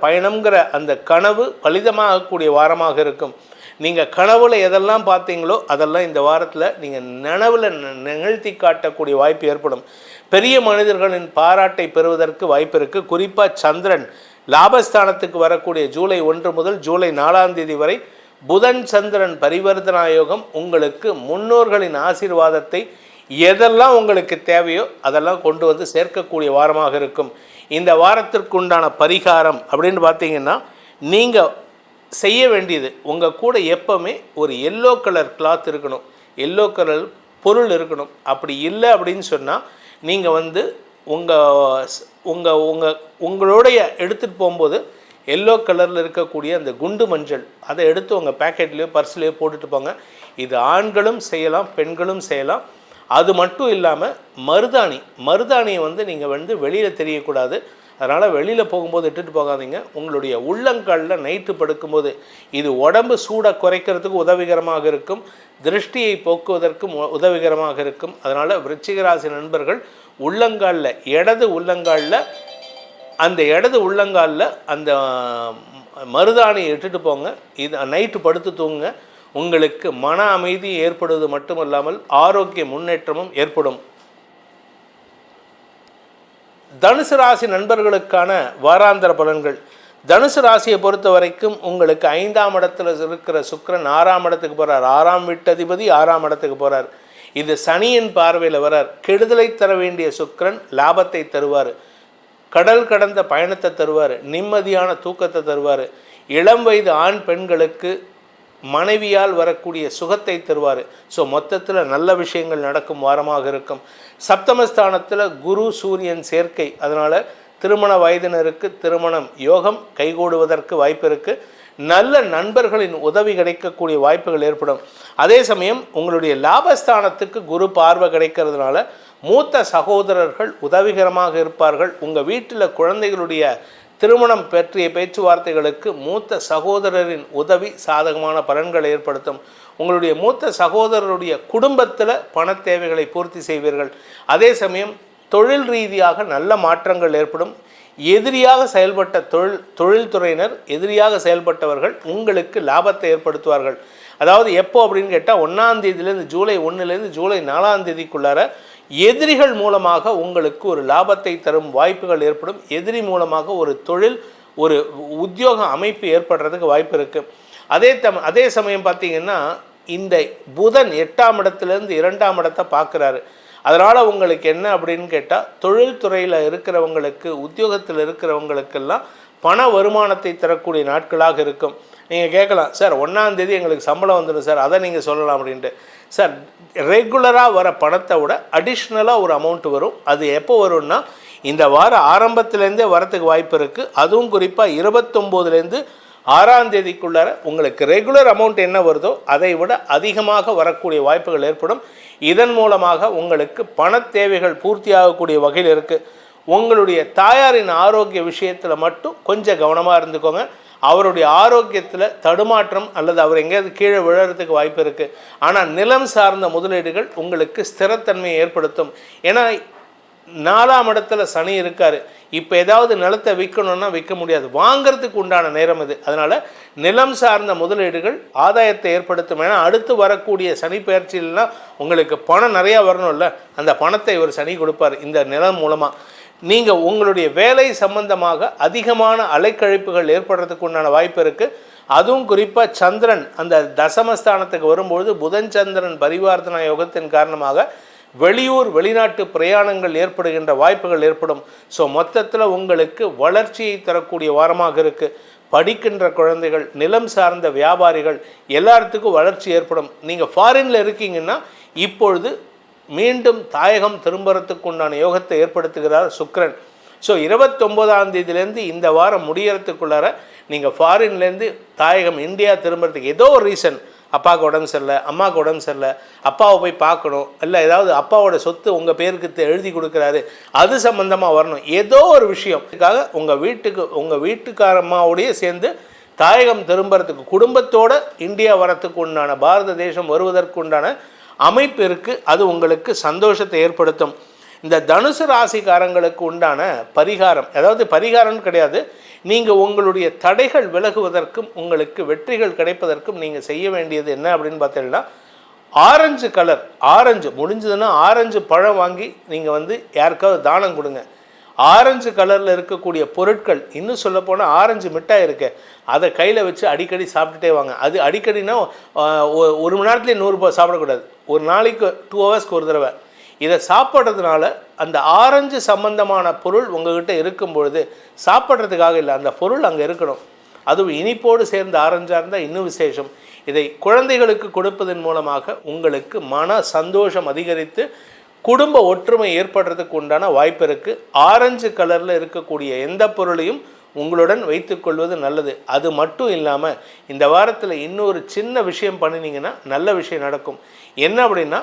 பயணம்ங்கிற அந்த கனவு பலிதமாகக்கூடிய வாரமாக இருக்கும். நீங்கள் கனவுல எதெல்லாம் பார்த்தீங்களோ அதெல்லாம் இந்த வாரத்தில் நீங்கள் நனவில் நிகழ்த்தி காட்டக்கூடிய வாய்ப்பு ஏற்படும். பெரிய மனிதர்களின் பாராட்டை பெறுவதற்கு வாய்ப்பு இருக்குது. குறிப்பாக சந்திரன் லாபஸ்தானத்துக்கு வரக்கூடிய ஜூலை 1 முதல் ஜூலை 4 வரை புதன் சந்திரன் பரிவர்த்தனா யோகம் உங்களுக்கு முன்னோர்களின் ஆசீர்வாதத்தை எதெல்லாம் உங்களுக்கு தேவையோ அதெல்லாம் கொண்டு சேர்க்கக்கூடிய வாரமாக இருக்கும். இந்த வாரத்திற்குண்டான பரிகாரம் அப்படின்னு பார்த்தீங்கன்னா, நீங்கள் செய்ய வேண்டியது உங்கள் கூட எப்போவுமே ஒரு எல்லோ கலர் கிளாத் இருக்கணும். எல்லோ கலர் பொருள் இருக்கணும். அப்படி இல்லை அப்படின்னு சொன்னால் நீங்கள் வந்து உங்களுடைய எடுத்துகிட்டு போகும்போது எல்லோ கலரில் இருக்கக்கூடிய அந்த குண்டு மஞ்சள் அதை எடுத்து உங்கள் பேக்கெட்லேயோ பர்ஸ்லேயோ போட்டுட்டு போங்க. இது ஆண்களும் செய்யலாம், பெண்களும் செய்யலாம். அது மட்டும் இல்லாமல் மருதாணியை வந்து நீங்கள் வந்து வெளியில் தெரியக்கூடாது. அதனால் வெளியில் போகும்போது இட்டுட்டு போகாதீங்க. உங்களுடைய உள்ளங்காலில் நைட்டு படுக்கும்போது இது உடம்பு சூடை குறைக்கிறதுக்கு உதவிகரமாக இருக்கும், திருஷ்டியை போக்குவதற்கும் உதவிகரமாக இருக்கும். அதனால் விருச்சிக ராசி நண்பர்கள் உள்ளங்காலில் இடது உள்ளங்காலில் அந்த மருதாணியை இட்டுட்டு போங்க. இது நைட்டு படுத்து தூங்குங்க. உங்களுக்கு மன அமைதி ஏற்படுவது மட்டுமல்லாமல் ஆரோக்கிய முன்னேற்றமும் ஏற்படும். தனுசு ராசி நண்பர்களுக்கான வாராந்திர பலன்கள். தனுசு ராசியை பொறுத்த வரைக்கும் உங்களுக்கு 5ஆம் இடத்துல இருக்கிற சுக்கிரன் 6ஆம் இடத்துக்கு போகிறார். 6ஆம் வீட்டதிபதி 6ஆம் இடத்துக்கு போகிறார். இது சனியின் பார்வையில் வரார். கெடுதலை தர வேண்டிய சுக்கிரன் லாபத்தை தருவார், கடல் கடந்த பயணத்தை தருவார், நிம்மதியான தூக்கத்தை தருவார். இளம் வயது ஆண் பெண்களுக்கு மனைவியால் வரக்கூடிய சுகத்தை தருவார். ஸோ மொத்தத்தில் நல்ல விஷயங்கள் நடக்கும் வாரமாக இருக்கும். சப்தமஸ்தானத்தில் குரு சூரியன் சேர்க்கை, அதனால் திருமண வயதினருக்கு திருமணம் யோகம் கைகூடுவதற்கு வாய்ப்பு இருக்குது. நல்ல நண்பர்களின் உதவி கிடைக்கக்கூடிய வாய்ப்புகள் ஏற்படும். அதே சமயம் உங்களுடைய லாபஸ்தானத்துக்கு குரு பார்வை கிடைக்கிறதுனால மூத்த சகோதரர்கள் உதவிகரமாக இருப்பார்கள். உங்கள் வீட்டில் குழந்தைகளுடைய திருமணம் பற்றிய பேச்சுவார்த்தைகளுக்கு மூத்த சகோதரரின் உதவி சாதகமான பலன்களை ஏற்படுத்தும். உங்களுடைய மூத்த சகோதரருடைய குடும்பத்தில் பண தேவைகளை பூர்த்தி செய்வீர்கள். அதே சமயம் தொழில் ரீதியாக நல்ல மாற்றங்கள் ஏற்படும். எதிரியாக செயல்பட்ட தொழில்துறையினர் எதிரியாக செயல்பட்டவர்கள் உங்களுக்கு லாபத்தை ஏற்படுத்துவார்கள். அதாவது எப்போ அப்படின்னு கேட்டால் 1ஆம் தேதியிலேருந்து ஜூலை 1லேருந்து ஜூலை 4ஆம் தேதிக்குள்ளார எதிரிகள் மூலமாக உங்களுக்கு ஒரு லாபத்தை தரும் வாய்ப்புகள் ஏற்படும். எதிரி மூலமாக ஒரு தொழில் ஒரு உத்தியோக அமைப்பு ஏற்படுறதுக்கு வாய்ப்பு இருக்குது. அதே சமயம் பார்த்திங்கன்னா இந்த புதன் 8ஆம் இடத்துலேருந்து 2ஆம் இடத்தை பார்க்குறாரு. அதனால் உங்களுக்கு என்ன அப்படின்னு கேட்டால் தொழில்துறையில் இருக்கிறவங்களுக்கு உத்தியோகத்தில் இருக்கிறவங்களுக்கெல்லாம் பண வருமானத்தை தரக்கூடிய நாட்களாக இருக்கும். நீங்கள் கேட்கலாம், சார் 1ஆம் தேதி எங்களுக்கு சம்பளம் வந்துடும் சார், அதை நீங்கள் சொல்லலாம் அப்படின்ட்டு. சார் ரெகுலராக வர பணத்தை விட அடிஷ்னலாக ஒரு அமௌண்ட் வரும். அது எப்போ வரும்னா இந்த வார ஆரம்பத்துலேருந்தே வரத்துக்கு வாய்ப்பு இருக்குது. அதுவும் குறிப்பாக 29லேருந்து 6ஆம் தேதிக்குள்ளார உங்களுக்கு ரெகுலர் அமௌண்ட் என்ன வருதோ அதை விட அதிகமாக வரக்கூடிய வாய்ப்புகள் ஏற்படும். இதன் மூலமாக உங்களுக்கு பண தேவைகள் பூர்த்தியாகக்கூடிய வகையில் இருக்குது. உங்களுடைய தாயாரின் ஆரோக்கிய விஷயத்தில் மட்டும் கொஞ்சம் கவனமாக இருந்துக்கோங்க. அவருடைய ஆரோக்கியத்தில் தடுமாற்றம் அல்லது அவர் எங்கேயாவது கீழே விழறதுக்கு வாய்ப்பு இருக்குது. ஆனால் நிலம் சார்ந்த முதலீடுகள் உங்களுக்கு ஸ்திரத்தன்மையை ஏற்படுத்தும். ஏன்னா 4ஆம் இடத்துல சனி இருக்கார். இப்போ ஏதாவது நிலத்தை விற்கணும்னா விற்க முடியாது, வாங்கிறதுக்கு உண்டான நேரம் இது. அதனால் நிலம் சார்ந்த முதலீடுகள் ஆதாயத்தை ஏற்படுத்தும். ஏன்னா அடுத்து வரக்கூடிய சனி பயிற்சியிலாம் உங்களுக்கு பணம் நிறையா வரணும்ல, அந்த பணத்தை ஒரு சனி கொடுப்பார் இந்த நிலம் மூலமாக. நீங்கள் உங்களுடைய வேலை சம்பந்தமாக அதிகமான அலைக்கழிப்புகள் ஏற்படுறதுக்கு உண்டான வாய்ப்பு இருக்குது. அதுவும் குறிப்பாக சந்திரன் அந்த தசமஸ்தானத்துக்கு வரும்பொழுது புதன் சந்திரன் பரிவர்த்தனா யோகத்தின் காரணமாக வெளியூர் வெளிநாட்டு பிரயாணங்கள் ஏற்படுகின்ற வாய்ப்புகள் ஏற்படும். ஸோ மொத்தத்தில் உங்களுக்கு வளர்ச்சியை தரக்கூடிய வாரமாக இருக்குது. படிக்கின்ற குழந்தைகள், நிலம் சார்ந்த வியாபாரிகள் எல்லாத்துக்கும் வளர்ச்சி ஏற்படும். நீங்கள் ஃபாரினில் இருக்கீங்கன்னா இப்பொழுது மீண்டும் தாயகம் திரும்புறதுக்கு உண்டான யோகத்தை ஏற்படுத்துகிறார் சுக்கிரன். ஸோ 29ஆம் தேதியிலேருந்து இந்த வாரம் முடியறதுக்குள்ளார நீங்கள் ஃபாரின்லேருந்து தாயகம் இந்தியா திரும்புறதுக்கு ஏதோ ஒரு ரீசன், அப்பாவுக்கு உடம்பு சரியில்லை, அம்மாவுக்கு உடம்பு சரியில்லை, அப்பாவை போய் பார்க்கணும், இல்லை ஏதாவது அப்பாவோட சொத்து உங்கள் பேருக்கு எழுதி கொடுக்குறாரு அது சம்மந்தமாக வரணும், ஏதோ ஒரு விஷயத்துக்காக உங்கள் வீட்டுக்காரம்மாவோடையே சேர்ந்து தாயகம் திரும்புறதுக்கு குடும்பத்தோடு இந்தியா வரத்துக்கு உண்டான பாரத தேசம் வருவதற்கு உண்டான அமைப்பு இருக்குது. அது உங்களுக்கு சந்தோஷத்தை ஏற்படுத்தும். இந்த தனுசு ராசிக்காரங்களுக்கு உண்டான பரிகாரம், அதாவது பரிகாரம் கிடையாது, நீங்கள் உங்களுடைய தடைகள் விலகுவதற்கும் உங்களுக்கு வெற்றிகள் கிடைப்பதற்கும் நீங்கள் செய்ய வேண்டியது என்ன அப்படின்னு பார்த்தீங்கன்னா ஆரஞ்சு கலர், ஆரஞ்சு முடிஞ்சதுன்னா ஆரஞ்சு பழம் வாங்கி நீங்கள் யாருக்காவது தானம் கொடுங்க. ஆரஞ்சு கலரில் இருக்கக்கூடிய பொருட்கள், இன்னும் சொல்லப்போனால் ஆரஞ்சு மிட்டாய் இருக்கு, அதை கையில் வச்சு அடிக்கடி சாப்பிட்டுட்டே வாங்க. அது அடிக்கடினா 1 மணி நேரத்துலேயே 100 ரூபாய் சாப்பிடக்கூடாது, ஒரு நாளைக்கு 2 ஹவர்ஸ்க்கு ஒரு தடவை. இதை சாப்பிட்றதுனால அந்த ஆரஞ்சு சம்பந்தமான பொருள் உங்கள்கிட்ட இருக்கும் பொழுது சாப்பிட்றதுக்காக இல்லை, அந்த பொருள் அங்கே இருக்கணும். அதுவும் இனிப்போடு சேர்ந்து ஆரஞ்சாக இருந்தால் இன்னும் விசேஷம். இதை குழந்தைகளுக்கு கொடுப்பதன் மூலமாக உங்களுக்கு மன சந்தோஷம் அதிகரித்து குடும்ப ஒற்றுமை ஏற்படுறதுக்கு உண்டான வாய்ப்பு இருக்குது. ஆரஞ்சு கலரில் இருக்கக்கூடிய எந்த பொருளையும் உங்களுடன் வைத்துக்கொள்வது நல்லது. அது மட்டும் இல்லாமல் இந்த வாரத்தில் இன்னொரு சின்ன விஷயம் பண்ணினீங்கன்னா நல்ல விஷயம் நடக்கும். என்ன அப்படின்னா,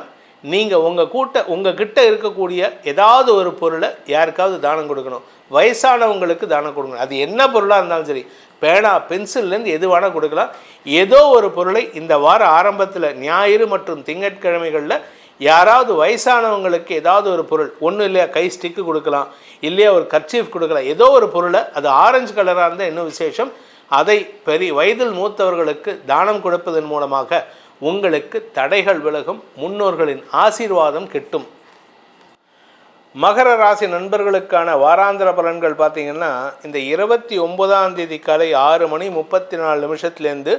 நீங்கள் உங்கள் கிட்ட இருக்கக்கூடிய ஏதாவது ஒரு பொருளை யாருக்காவது தானம் கொடுக்கணும். வயசானவங்களுக்கு தானம் கொடுக்கணும். அது என்ன பொருளாக இருந்தாலும் சரி, பேனா பென்சில்லேருந்து எது வேணால் கொடுக்கலாம். ஏதோ ஒரு பொருளை இந்த வார ஆரம்பத்தில் ஞாயிறு மற்றும் திங்கட்கிழமைகளில் யாராவது வயசானவங்களுக்கு ஏதாவது ஒரு பொருள், ஒன்றும் இல்லையா கை ஸ்டிக்கு கொடுக்கலாம், இல்லையா ஒரு கர்ச்சீஃப் கொடுக்கலாம், ஏதோ ஒரு பொருளை, அது ஆரஞ்சு கலராக இருந்தால் இன்னும் விசேஷம், அதை வயதில் மூத்தவர்களுக்கு தானம் கொடுப்பதன் மூலமாக உங்களுக்கு தடைகள் விலகும், முன்னோர்களின் ஆசீர்வாதம் கிட்டும். மகர ராசி நண்பர்களுக்கான வாராந்திர பலன்கள் பார்த்திங்கன்னா, இந்த 29ஆம் தேதி காலை 6:34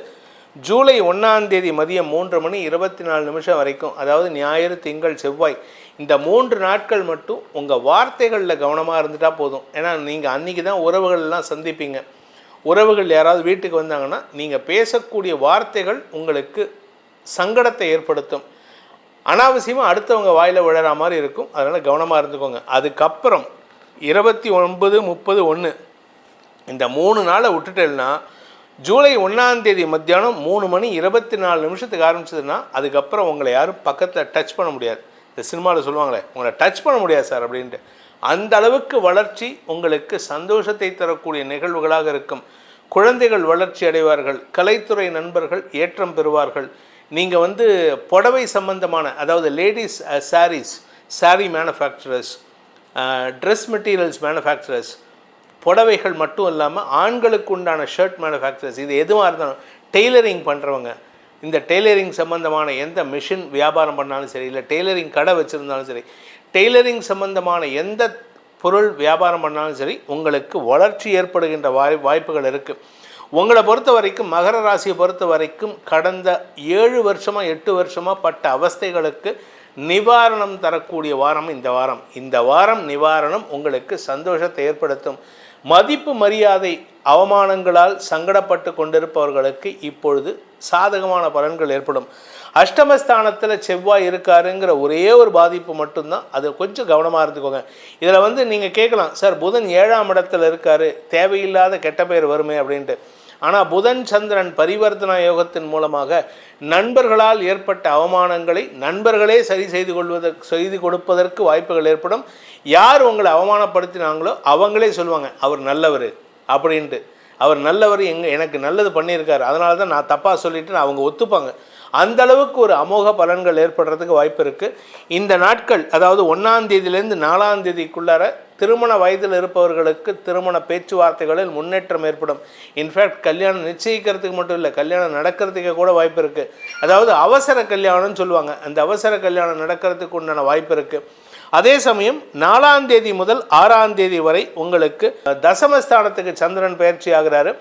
ஜூலை 1ஆம் தேதி மதியம் 3:24 வரைக்கும், அதாவது ஞாயிறு திங்கள் செவ்வாய் இந்த 3 நாட்கள் மட்டும் உங்கள் வார்த்தைகளில் கவனமாக இருந்துட்டால் போதும். ஏன்னா நீங்கள் அன்றைக்கி தான் உறவுகள்லாம் சந்திப்பீங்க. உறவுகள் யாராவது வீட்டுக்கு வந்தாங்கன்னா நீங்கள் பேசக்கூடிய வார்த்தைகள் உங்களுக்கு சங்கடத்தை ஏற்படுத்தும். அனாவசியமாக அடுத்தவங்க வாயில் விழற மாதிரி இருக்கும். அதனால் கவனமாக இருந்துக்கோங்க. அதுக்கப்புறம் 29, 30, 1 இந்த 3 நாளை விட்டுட்டேன்னா, ஜூலை 1ஆம் தேதி மத்தியானம் 3:24 ஆரம்பிச்சதுன்னா அதுக்கப்புறம் உங்களை யாரும் பக்கத்தில் டச் பண்ண முடியாது. இந்த சினிமாவில் சொல்லுவாங்களே, உங்களை டச் பண்ண முடியாது சார் அப்படின்ட்டு. அந்த அளவுக்கு வளர்ச்சி உங்களுக்கு சந்தோஷத்தை தரக்கூடிய நிகழ்வுகளாக இருக்கும். குழந்தைகள் வளர்ச்சி அடைவார்கள். கலைத்துறை நண்பர்கள் ஏற்றம் பெறுவார்கள். நீங்கள் புடவை சம்பந்தமான, அதாவது ladies sari manufacturers, dress materials manufacturers, புடவைகள் மட்டும் இல்லாமல் ஆண்களுக்கு உண்டான ஷர்ட் மேனுஃபேக்சரர்ஸ், இது எதுவாக இருந்தாலும் டெய்லரிங் பண்ணுறவங்க, இந்த டெய்லரிங் சம்பந்தமான எந்த மிஷின் வியாபாரம் பண்ணாலும் சரி, இல்லை டெய்லரிங் கடை வச்சுருந்தாலும் சரி, டெய்லரிங் சம்பந்தமான எந்த பொருள் வியாபாரம் பண்ணாலும் சரி, உங்களுக்கு வளர்ச்சி ஏற்படுகின்ற வாய்ப்புகள் இருக்குது. உங்களை பொறுத்த வரைக்கும், மகர ராசியை பொறுத்த வரைக்கும், கடந்த 7 வருஷமாக 8 வருஷமாக பட்ட அவஸ்தைகளுக்கு நிவாரணம் தரக்கூடிய வாரம் இந்த வாரம் நிவாரணம் உங்களுக்கு சந்தோஷத்தை ஏற்படுத்தும். மதிப்பு மரியாதை அவமானங்களால் சங்கடப்பட்டு கொண்டிருப்பவர்களுக்கு இப்பொழுது சாதகமான பலன்கள் ஏற்படும். அஷ்டமஸ்தானத்தில் செவ்வாய் இருக்காருங்கிற ஒரே ஒரு பாதிப்பு மட்டும்தான். அது கொஞ்சம் கவனமாக இருந்துக்கோங்க. இதில் நீங்கள் கேட்கலாம், சார் புதன் 7ஆம் இடத்துல இருக்கார், தேவையில்லாத கெட்ட பெயர் வருமே அப்படின்ட்டு. ஆனால் புதன் சந்திரன் பரிவர்த்தனா யோகத்தின் மூலமாக நண்பர்களால் ஏற்பட்ட அவமானங்களை நண்பர்களே சரி செய்து கொடுப்பதற்கு வாய்ப்புகள் ஏற்படும். யார் உங்களை அவமானப்படுத்தினாங்களோ அவங்களே சொல்லுவாங்க, அவர் நல்லவர் அப்படின்ட்டு. அவர் நல்லவர், எனக்கு நல்லது பண்ணியிருக்காரு, அதனால தான் நான் தப்பாக சொல்லிட்டு அவங்க ஒத்துப்பாங்க. அந்த அளவுக்கு ஒரு அமோக பலன்கள் ஏற்படுறதுக்கு வாய்ப்பு இருக்குது. இந்த நாட்கள், அதாவது 1ஆம் தேதியிலேருந்து 4ஆம் தேதிக்குள்ளார திருமண வயதில் இருப்பவர்களுக்கு திருமண பேச்சுவார்த்தைகளில் முன்னேற்றம் ஏற்படும். இன்ஃபேக்ட் கல்யாணம் நிச்சயிக்கிறதுக்கு மட்டும் இல்லை, கல்யாணம் நடக்கிறதுக்கு கூட வாய்ப்பு இருக்குது. அதாவது அவசர கல்யாணம்னு சொல்லுவாங்க, அந்த அவசர கல்யாணம் நடக்கிறதுக்கு உண்டான வாய்ப்பு இருக்குது. அதே சமயம் 4ஆம் தேதி முதல் 6ஆம் தேதி வரை உங்களுக்கு தசமஸ்தானத்துக்கு சந்திரன் பயிற்சி ஆகிறாரு.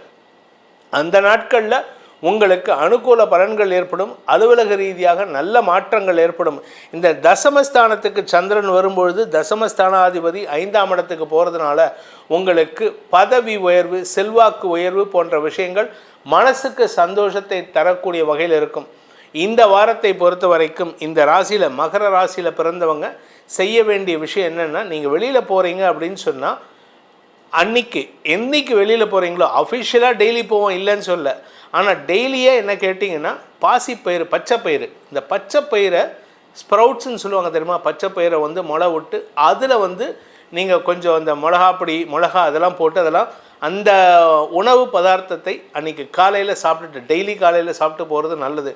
அந்த நாட்களில் உங்களுக்கு அனுகூல பலன்கள் ஏற்படும். அலுவலக ரீதியாக நல்ல மாற்றங்கள் ஏற்படும். இந்த தசமஸ்தானத்துக்கு சந்திரன் வரும்பொழுது தசமஸ்தானாதிபதி 5ஆம் இடத்துக்கு போகிறதுனால உங்களுக்கு பதவி உயர்வு, செல்வாக்கு உயர்வு போன்ற விஷயங்கள் மனசுக்கு சந்தோஷத்தை தரக்கூடிய வகையில் இருக்கும். இந்த வாரத்தை பொறுத்த வரைக்கும் இந்த ராசியில், மகர ராசியில் பிறந்தவங்க செய்ய வேண்டிய விஷயம் என்னென்னா, நீங்கள் வெளியில் போகிறீங்க அப்படின்னு சொன்னால் என்னைக்கு வெளியில் போகிறீங்களோ, அஃபிஷியலாக டெய்லி போவோம் இல்லைன்னு சொல்ல, ஆனால் டெய்லியே என்ன கேட்டிங்கன்னா பாசிப்பயிறு, பச்சைப்பயிறு, இந்த பச்சைப்பயிரை ஸ்ப்ரவுட்ஸ்ன்னு சொல்லுவாங்க தெரியுமா, பச்சைப்பயிரை முளை விட்டு அதில் நீங்கள் கொஞ்சம் அந்த மிளகா அதெல்லாம் போட்டு அந்த உணவு பதார்த்தத்தை அன்றைக்கி காலையில் சாப்பிட்டுட்டு, டெய்லி காலையில் சாப்பிட்டு போகிறது நல்லது.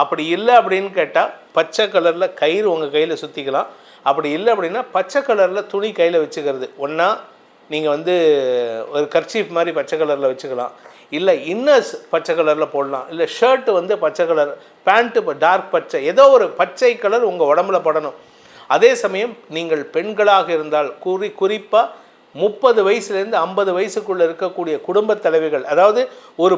அப்படி இல்லை அப்படின்னு கேட்டால் பச்சை கலரில் கயிறு உங்கள் கையில் சுற்றிக்கலாம். அப்படி இல்லை அப்படின்னா பச்சை கலரில் துணி கையில் வச்சுக்கிறது. ஒன்றா நீங்கள் ஒரு கர்ச்சீஃப் மாதிரி பச்சை கலரில் வச்சுக்கலாம், இல்லை இன்னர்ஸ் பச்சை கலரில் போடலாம், இல்லை ஷர்ட்டு பச்சை கலர், பேண்ட்டு டார்க் பச்சை, ஏதோ ஒரு பச்சை கலர் உங்கள் உடம்புல படணும். அதே சமயம் நீங்கள் பெண்களாக இருந்தால் குறிப்பாக 30 வயசுலேருந்து 50 வயசுக்குள்ளே இருக்கக்கூடிய குடும்ப தலைவிகள், அதாவது ஒரு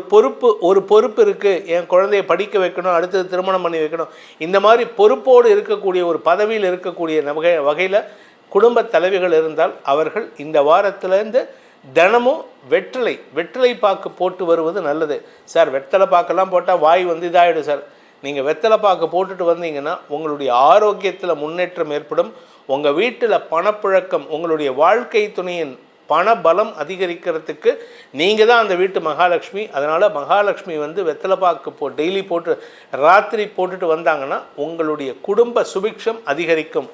பொறுப்பு இருக்குது, என் குழந்தைய படிக்க வைக்கணும், அடுத்தது திருமணம் பண்ணி வைக்கணும், இந்த மாதிரி பொறுப்போடு இருக்கக்கூடிய ஒரு பதவியில் இருக்கக்கூடிய வகையில் குடும்ப தலைவிகள் இருந்தால் அவர்கள் இந்த வாரத்திலேருந்து தினமும் வெற்றிலை பாக்கு போட்டு வருவது நல்லது. சார் வெத்தலை பாக்கெல்லாம் போட்டால் வாய் வந்து இதாகிடும் சார். நீங்கள் வெத்தலை பாக்கு போட்டுட்டு வந்தீங்கன்னா உங்களுடைய ஆரோக்கியத்தில் முன்னேற்றம் ஏற்படும். உங்கள் வீட்டில் பணப்புழக்கம், உங்களுடைய வாழ்க்கை துணையின் பண பலம் அதிகரிக்கிறதுக்கு நீங்கள் தான் அந்த வீட்டு மகாலட்சுமி. அதனால் மகாலட்சுமி வந்து வெத்தலை பாக்கு டெய்லி போட்டு ராத்திரி போட்டுட்டு வந்தாங்கன்னா உங்களுடைய குடும்ப சுபிக்ஷம் அதிகரிக்கும்.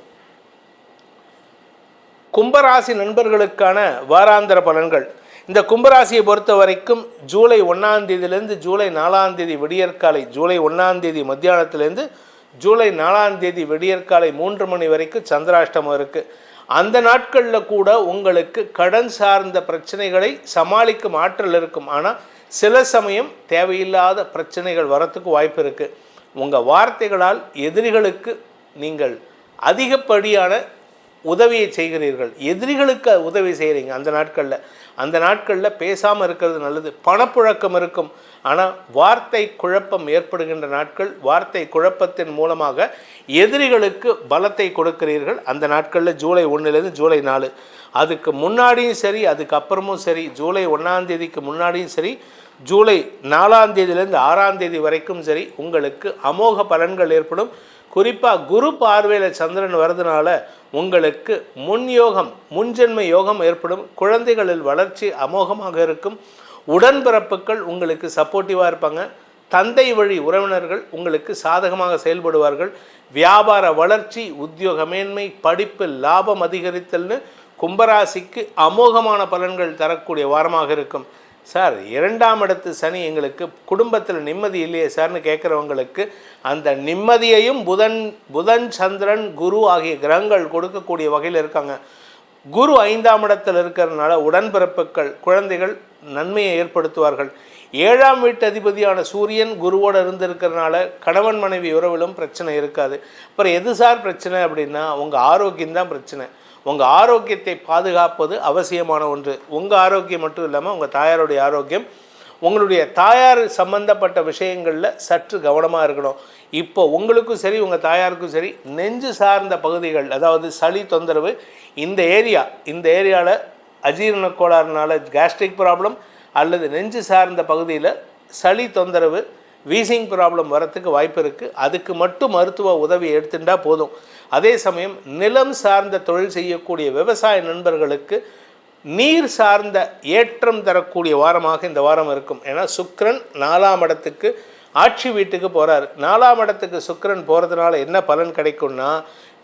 கும்பராசி நண்பர்களுக்கான வாராந்திர பலன்கள். இந்த கும்பராசியை பொறுத்த வரைக்கும் ஜூலை 1ஆம் தேதியிலேருந்து ஜூலை 4ஆம் தேதி விடியற்காலை, ஜூலை 1ஆம் தேதி மத்தியானத்திலேருந்து ஜூலை 4ஆம் தேதி விடியற்காலை 3 மணி வரைக்கும் சந்திராஷ்டமம் இருக்குது. அந்த நாட்களில் கூட உங்களுக்கு கடன் சார்ந்த பிரச்சனைகளை சமாளிக்கும் ஆற்றல் இருக்கும். ஆனால் சில சமயம் தேவையில்லாத பிரச்சனைகள் வரத்துக்கு வாய்ப்பு இருக்குது. உங்கள் வார்த்தைகளால் எதிரிகளுக்கு நீங்கள் அதிகப்படியான உதவியை செய்கிறீர்கள். எதிரிகளுக்கு உதவி செய்கிறீங்க. அந்த நாட்களில் பேசாமல் இருக்கிறது நல்லது. பணப்புழக்கம் இருக்கும். ஆனால் வார்த்தை குழப்பம் ஏற்படுகின்ற நாட்கள். வார்த்தை குழப்பத்தின் மூலமாக எதிரிகளுக்கு பலத்தை கொடுக்கிறீர்கள். அந்த நாட்களில் ஜூலை 1லேருந்து ஜூலை 4, அதுக்கு முன்னாடியும் சரி அதுக்கு அப்புறமும் சரி, ஜூலை 1ஆம் தேதிக்கு முன்னாடியும் சரி, ஜூலை 4ஆம் தேதியிலேருந்து 6ஆம் தேதி வரைக்கும் சரி, உங்களுக்கு அமோக பலன்கள் ஏற்படும். குறிப்பாக குரு பார்வையில் சந்திரன் வரதுனால உங்களுக்கு முன்ஜென்ம யோகம் ஏற்படும். குழந்தைகளில் வளர்ச்சி அமோகமாக இருக்கும். உடன்பிறப்புகள் உங்களுக்கு சப்போர்ட்டிவாக இருப்பாங்க. தந்தை வழி உறவினர்கள் உங்களுக்கு சாதகமாக செயல்படுவார்கள். வியாபார வளர்ச்சி, உத்தியோக மேன்மை, படிப்பில் லாபம் அதிகரித்தல்னு கும்பராசிக்கு அமோகமான பலன்கள் தரக்கூடிய வாரமாக இருக்கும். சார் 2ஆம் இடத்து சனி எங்களுக்கு குடும்பத்தில் நிம்மதி இல்லையே சார்னு கேட்குறவங்களுக்கு அந்த நிம்மதியையும் புதன் சந்திரன் குரு ஆகிய கிரகங்கள் கொடுக்கக்கூடிய வகையில் இருக்காங்க. குரு 5ஆம் இடத்தில் இருக்கிறதுனால உடன்பிறப்புகள் குழந்தைகள் நன்மையை ஏற்படுத்துவார்கள். 7ஆம் வீட்டு அதிபதியான சூரியன் குருவோடு இருந்திருக்கிறதுனால கணவன் மனைவி உறவிலும் பிரச்சனை இருக்காது. அப்புறம் எது சார் பிரச்சனை அப்படின்னா உங்கள் ஆரோக்கியம்தான் பிரச்சனை. உங்கள் ஆரோக்கியத்தை பாதுகாப்பது அவசியமான ஒன்று. உங்கள் ஆரோக்கியம் மட்டும் இல்லாமல் உங்கள் தாயாருடைய ஆரோக்கியம், உங்களுடைய தாயார் சம்பந்தப்பட்ட விஷயங்களில் சற்று கவனமாக இருக்கணும். இப்போ உங்களுக்கும் சரி உங்கள் தாயாருக்கும் சரி நெஞ்சு சார்ந்த பகுதிகள், அதாவது சளி தொந்தரவு, இந்த ஏரியாவில் அஜீரண கோளாறுனால கேஸ்ட்ரிக் ப்ராப்ளம் அல்லது நெஞ்சு சார்ந்த பகுதியில் சளி தொந்தரவு, வீசிங் ப்ராப்ளம் வரத்துக்கு வாய்ப்பு இருக்குது. அதுக்கு மட்டும் மருத்துவ உதவி எடுத்துட்டால் போதும். அதே சமயம் நிலம் சார்ந்த தொழில் செய்யக்கூடிய விவசாய நண்பர்களுக்கு நீர் சார்ந்த ஏற்றம் தரக்கூடிய வாரமாக இந்த வாரம் இருக்கும். ஏன்னா சுக்கிரன் 4ஆம் இடத்துக்கு ஆட்சி வீட்டுக்கு போகிறார். 4ஆம் இடத்துக்கு சுக்கிரன் போகிறதுனால என்ன பலன் கிடைக்கும்னா,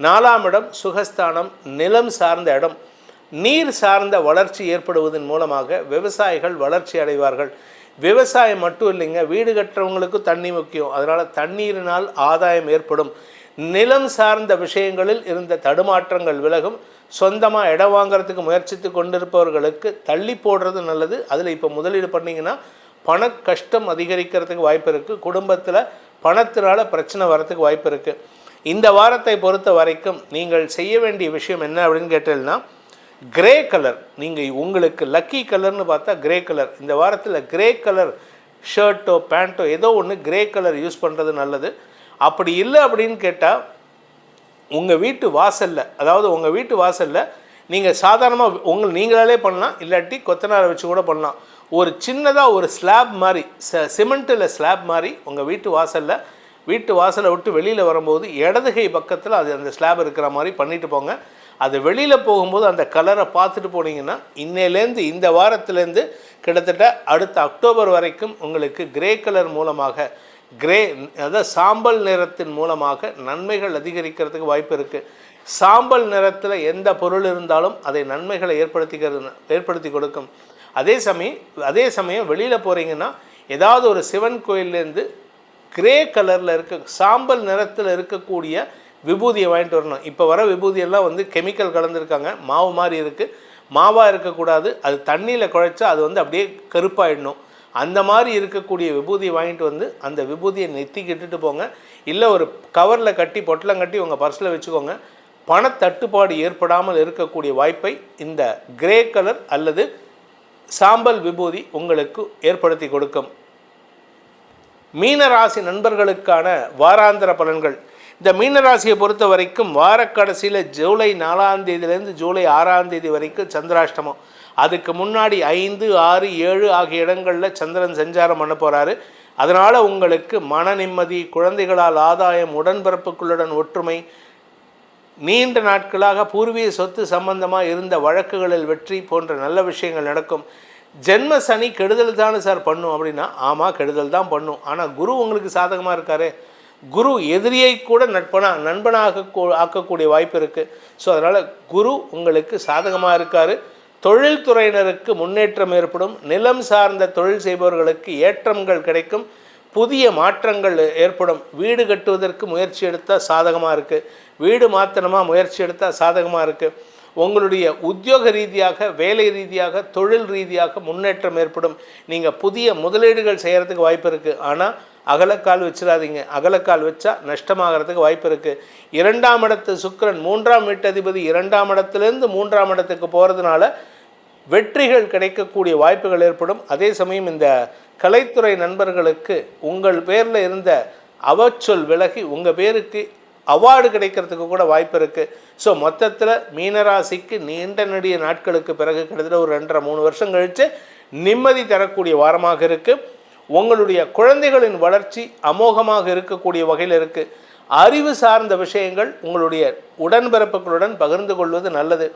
4ஆம் இடம் சுகஸ்தானம், நிலம் சார்ந்த இடம். நீர் சார்ந்த வளர்ச்சி ஏற்படுவதன் மூலமாக விவசாயிகள் வளர்ச்சி அடைவார்கள். விவசாயம் மட்டும் இல்லைங்க, வீடு கட்டுறவங்களுக்கு தண்ணி முக்கியம். அதனால் தண்ணீரினால் ஆதாயம் ஏற்படும். நிலம் சார்ந்த விஷயங்களில் இருந்த தடுமாற்றங்கள் விலகும். சொந்தமாக இடம் வாங்கிறதுக்கு முயற்சித்து கொண்டிருப்பவர்களுக்கு தள்ளி போடுறது நல்லது. அதில் இப்போ முதலீடு பண்ணிங்கன்னா பண கஷ்டம் அதிகரிக்கிறதுக்கு வாய்ப்பு இருக்குது. குடும்பத்தில் பணத்தினால பிரச்சனை வரத்துக்கு வாய்ப்பு இருக்குது. இந்த வாரத்தை பொறுத்த வரைக்கும் நீங்கள் செய்ய வேண்டிய விஷயம் என்ன அப்படின்னு கேட்டீங்கன்னா, கிரே கலர், நீங்கள் உங்களுக்கு லக்கி கலர்னு பார்த்தா கிரே கலர். இந்த வாரத்தில் கிரே கலர் ஷர்ட்டோ பேண்ட்டோ ஏதோ ஒன்று கிரே கலர் யூஸ் பண்ணுறது நல்லது. அப்படி இல்லை அப்படின்னு கேட்டால் உங்கள் வீட்டு வாசலில் நீங்கள் சாதாரணமாக நீங்களாலே பண்ணலாம், இல்லாட்டி கொத்தனாரை வச்சு கூட பண்ணலாம். ஒரு சின்னதாக ஒரு ஸ்லாப் மாதிரி, சிமெண்ட்டில் ஸ்லாப் மாதிரி உங்கள் வீட்டு வாசலை விட்டு வெளியில் வரும்போது இடது கை பக்கத்தில் அந்த ஸ்லாப் இருக்கிற மாதிரி பண்ணிட்டு போங்க. அது வெளியில் போகும்போது அந்த கலரை பார்த்துட்டு போனீங்கன்னா இன்னையிலேருந்து இந்த வாரத்துலேருந்து கிட்டத்தட்ட அடுத்த அக்டோபர் வரைக்கும் உங்களுக்கு கிரே கலர் மூலமாக, அதாவது சாம்பல் நிறத்தின் மூலமாக நன்மைகள் அதிகரிக்கிறதுக்கு வாய்ப்பு இருக்குது. சாம்பல் நிறத்தில் எந்த பொருள் இருந்தாலும் அதை நன்மைகளை ஏற்படுத்தி கொடுக்கும். அதே சமயம் வெளியில் போகிறீங்கன்னா ஏதாவது ஒரு சிவன் கோயிலேருந்து கிரே கலரில் சாம்பல் நிறத்தில் இருக்கக்கூடிய விபூதியை வாங்கிட்டு வரணும். இப்போ வர விபூதியெல்லாம் கெமிக்கல் கலந்துருக்காங்க, மாவு மாதிரி இருக்குது. மாவாக இருக்கக்கூடாது, அது தண்ணியில் குழைச்சா அது அப்படியே கருப்பாயிடணும். அந்த மாதிரி இருக்கக்கூடிய விபூதியை வாங்கிட்டு அந்த விபூதியை நெத்திக்கிட்டுட்டு போங்க. இல்லை ஒரு கவரில் கட்டி பொட்டலம் கட்டி உங்கள் பர்ஸில் வச்சுக்கோங்க. பணத்தட்டுப்பாடு ஏற்படாமல் இருக்கக்கூடிய வாய்ப்பை இந்த கிரே கலர் அல்லது சாம்பல் விபூதி உங்களுக்கு ஏற்படுத்தி கொடுக்கும். மீனராசி நண்பர்களுக்கான வாராந்திர பலன்கள். இந்த மீனராசியை பொறுத்த வரைக்கும் வாரக்கடைசியில் ஜூலை 4ஆம் தேதியிலேருந்து ஜூலை 6ஆம் தேதி வரைக்கும் சந்திராஷ்டமம். அதுக்கு முன்னாடி 5, 6, 7 ஆகிய இடங்களில் சந்திரன் சஞ்சாரம் பண்ண போகிறாரு. அதனால் உங்களுக்கு மன நிம்மதி, குழந்தைகளால் ஆதாயம், உடன்பிறப்புகளுடன் ஒற்றுமை, நீண்ட நாட்களாக பூர்வீக சொத்து சம்பந்தமாக இருந்த வழக்குகளில் வெற்றி போன்ற நல்ல விஷயங்கள் நடக்கும். ஜென்ம சனி கெடுதல் தானே சார் பண்ணும் அப்படின்னா, ஆமாம் கெடுதல் தான் பண்ணும். ஆனால் குரு உங்களுக்கு சாதகமாக இருக்காரு. குரு எதிரியை கூட நண்பனாக ஆக்கக்கூடிய வாய்ப்பு இருக்குது. ஸோ அதனால் குரு உங்களுக்கு சாதகமாக இருக்கார். தொழில்துறையினருக்கு முன்னேற்றம் ஏற்படும். நிலம் சார்ந்த தொழில் செய்பவர்களுக்கு ஏற்றங்கள் கிடைக்கும். புதிய மாற்றங்கள் ஏற்படும். வீடு கட்டுவதற்கு முயற்சி எடுத்தால் சாதகமாக இருக்குது. வீடு மாற்றணுமா முயற்சி எடுத்தால் சாதகமாக இருக்குது. உங்களுடைய உத்தியோக ரீதியாக, வேலை ரீதியாக, தொழில் ரீதியாக முன்னேற்றம் ஏற்படும். நீங்கள் புதிய முதலீடுகள் செய்கிறதுக்கு வாய்ப்பு இருக்குது. ஆனால் அகலக்கால் வச்சிடாதீங்க. அகலக்கால் வச்சா நஷ்டமாகிறதுக்கு வாய்ப்பு இருக்குது. 2ஆம் இடத்து சுக்கிரன் 3ஆம் வீட்டதிபதி 2ஆம் இடத்துலேருந்து 3ஆம் இடத்துக்கு போகிறதுனால வெற்றிகள் கிடைக்கக்கூடிய வாய்ப்புகள் ஏற்படும். அதே சமயம் இந்த கலைத்துறை நண்பர்களுக்கு உங்கள் பேரில் இருந்த அவச்சொல் விலகி உங்கள் பேருக்கு அவார்டு கிடைக்கிறதுக்கு கூட வாய்ப்பு இருக்குது. ஸோ மொத்தத்தில் மீனராசிக்கு நீண்ட நெடிய நாட்களுக்கு பிறகு கிட்டத்தட்ட ஒரு 2.5-3 வருஷம் கழித்து நிம்மதி தரக்கூடிய வாரமாக இருக்குது. உங்களுடைய குழந்தைகளின் வளர்ச்சி அமோகமாக இருக்கக்கூடிய வகையில் இருக்குது. அறிவு சார்ந்த விஷயங்கள் உங்களுடைய உடன்பிறப்புகளுடன் பகிர்ந்து கொள்வது நல்லது.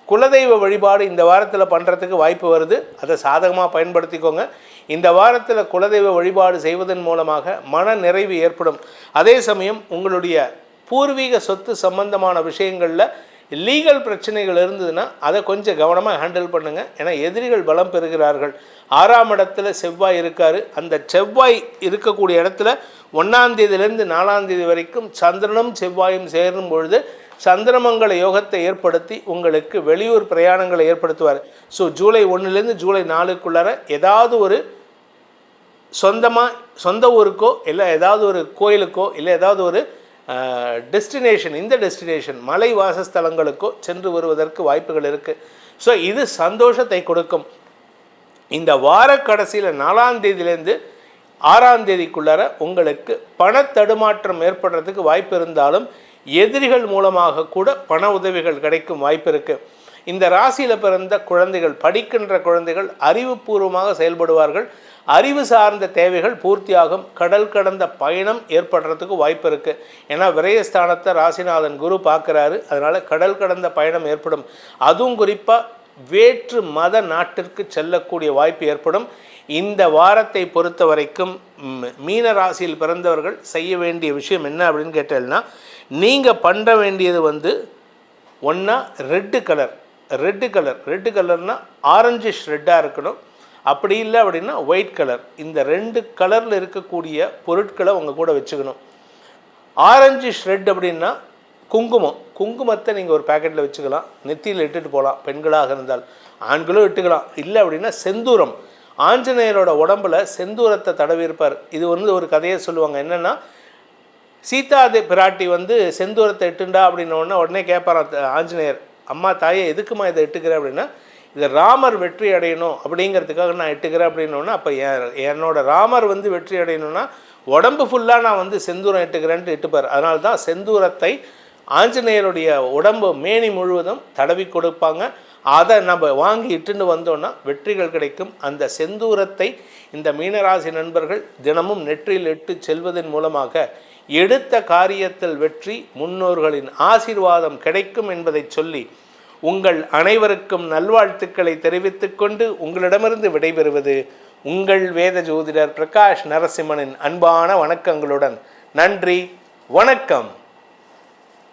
குலதெய்வ வழிபாடு இந்த வாரத்தில் பண்ணுறதுக்கு வாய்ப்பு வருது. அதை சாதகமாக பயன்படுத்திக்கோங்க. இந்த வாரத்தில் குலதெய்வ வழிபாடு செய்வதன் மூலமாக மன நிறைவு ஏற்படும். அதே சமயம் உங்களுடைய பூர்வீக சொத்து சம்பந்தமான விஷயங்களில் லீகல் பிரச்சனைகள் இருந்ததுன்னா அதை கொஞ்சம் கவனமாக ஹேண்டில் பண்ணுங்கள். ஏன்னா எதிரிகள் பலம் பெறுகிறார்கள். 6ஆம் இடத்துல செவ்வாய் இருக்கார். அந்த செவ்வாய் இருக்கக்கூடிய இடத்துல 1ஆம் தேதியிலேருந்து 4ஆம் தேதி வரைக்கும் சந்திரனும் செவ்வாயும் சேரும் பொழுது சந்திரமங்கல யோகத்தை ஏற்படுத்தி உங்களுக்கு வெளியூர் பிரயாணங்களை ஏற்படுத்துவார். ஸோ ஜூலை 1லேருந்து ஜூலை 4க்குள்ளார ஏதாவது ஒரு சொந்த ஊருக்கோ இல்லை ஏதாவது ஒரு கோயிலுக்கோ இல்லை ஏதாவது ஒரு டெஸ்டினேஷன், இந்த டெஸ்டினேஷன் மலை வாசஸ்தலங்களுக்கோ சென்று வருவதற்கு வாய்ப்புகள் இருக்குது. ஸோ இது சந்தோஷத்தை கொடுக்கும். இந்த வார கடைசியில் 4ஆம் தேதியிலேருந்து 6ஆம் தேதிக்குள்ளார உங்களுக்கு பணத்தடுமாற்றம் ஏற்படுறதுக்கு வாய்ப்பு இருந்தாலும் எதிரிகள் மூலமாக கூட பண உதவிகள் கிடைக்கும் வாய்ப்பு இருக்குது. இந்த ராசியில் பிறந்த குழந்தைகள், படிக்கின்ற குழந்தைகள் அறிவுபூர்வமாக செயல்படுவார்கள். அறிவு சார்ந்த தேவைகள் பூர்த்தியாகும். கடல் கடந்த பயணம் ஏற்படுறதுக்கு வாய்ப்பு இருக்குது. ஏன்னா விரயஸ்தானத்தை ராசிநாதன் குரு பார்க்குறாரு. அதனால் கடல் கடந்த பயணம் ஏற்படும். அதுவும் குறிப்பாக வேற்று மத நாட்டிற்கு செல்லக்கூடிய வாய்ப்பு ஏற்படும். இந்த வாரத்தை பொறுத்த வரைக்கும் மீன ராசியில் பிறந்தவர்கள் செய்ய வேண்டிய விஷயம் என்ன அப்படின்னு கேட்டேன்னா, நீங்கள் பண்ண வேண்டியது ஒன்றா ரெட்டு கலர்னால் ஆரஞ்சிஷ் ரெட்டாக இருக்கணும். அப்படி இல்லை அப்படின்னா ஒயிட் கலர். இந்த 2 கலரில் இருக்கக்கூடிய பொருட்களை உங்கள் கூட வச்சுக்கணும். ஆரஞ்சிஷ் ரெட் அப்படின்னா குங்குமத்தை நீங்கள் ஒரு பேக்கெட்டில் வச்சுக்கலாம். நெத்தியில் இட்டுட்டு போகலாம். பெண்களாக இருந்தால் ஆண்களும் இட்டுக்கலாம். இல்லை அப்படின்னா செந்தூரம், ஆஞ்சநேயரோட உடம்பில் செந்தூரத்தை தடவி இருப்பார். இது ஒரு கதையை சொல்லுவாங்க. என்னென்னா, சீதா பிராட்டி செந்தூரத்தை இட்டுண்டா அப்படின்னோடனே உடனே கேட்பாராம் ஆஞ்சநேயர், அம்மா தாயே எதுக்குமா இதை இட்டுக்கிறேன் அப்படின்னா, இதை ராமர் வெற்றி அடையணும் அப்படிங்கிறதுக்காக நான் இட்டுக்கிறேன் அப்படின்னோன்னா, அப்போ என்னோட ராமர் வெற்றி அடையணும்னா உடம்பு ஃபுல்லாக நான் செந்தூரம் இட்டுக்கிறேன்ட்டு இட்டுப்பார். அதனால தான் செந்தூரத்தை ஆஞ்சநேயருடைய உடம்பு மேனி முழுவதும் தடவி கொடுப்பாங்க. அதை நம்ம வாங்கி இட்டுன்னு வந்தோன்னா வெற்றிகள் கிடைக்கும். அந்த செந்தூரத்தை இந்த மீனராசி நண்பர்கள் தினமும் நெற்றியில் இட்டு செல்வதன் மூலமாக எடுத்த காரியத்தில் வெற்றி, முன்னோர்களின் ஆசீர்வாதம் கிடைக்கும் என்பதை சொல்லி உங்கள் அனைவருக்கும் நல்வாழ்த்துக்களை தெரிவித்துக்கொண்டு உங்களிடமிருந்து விடைபெறுவது உங்கள் வேத ஜோதிடர் பிரகாஷ் நரசிம்மனின் அன்பான வணக்கங்களுடன். நன்றி, வணக்கம்.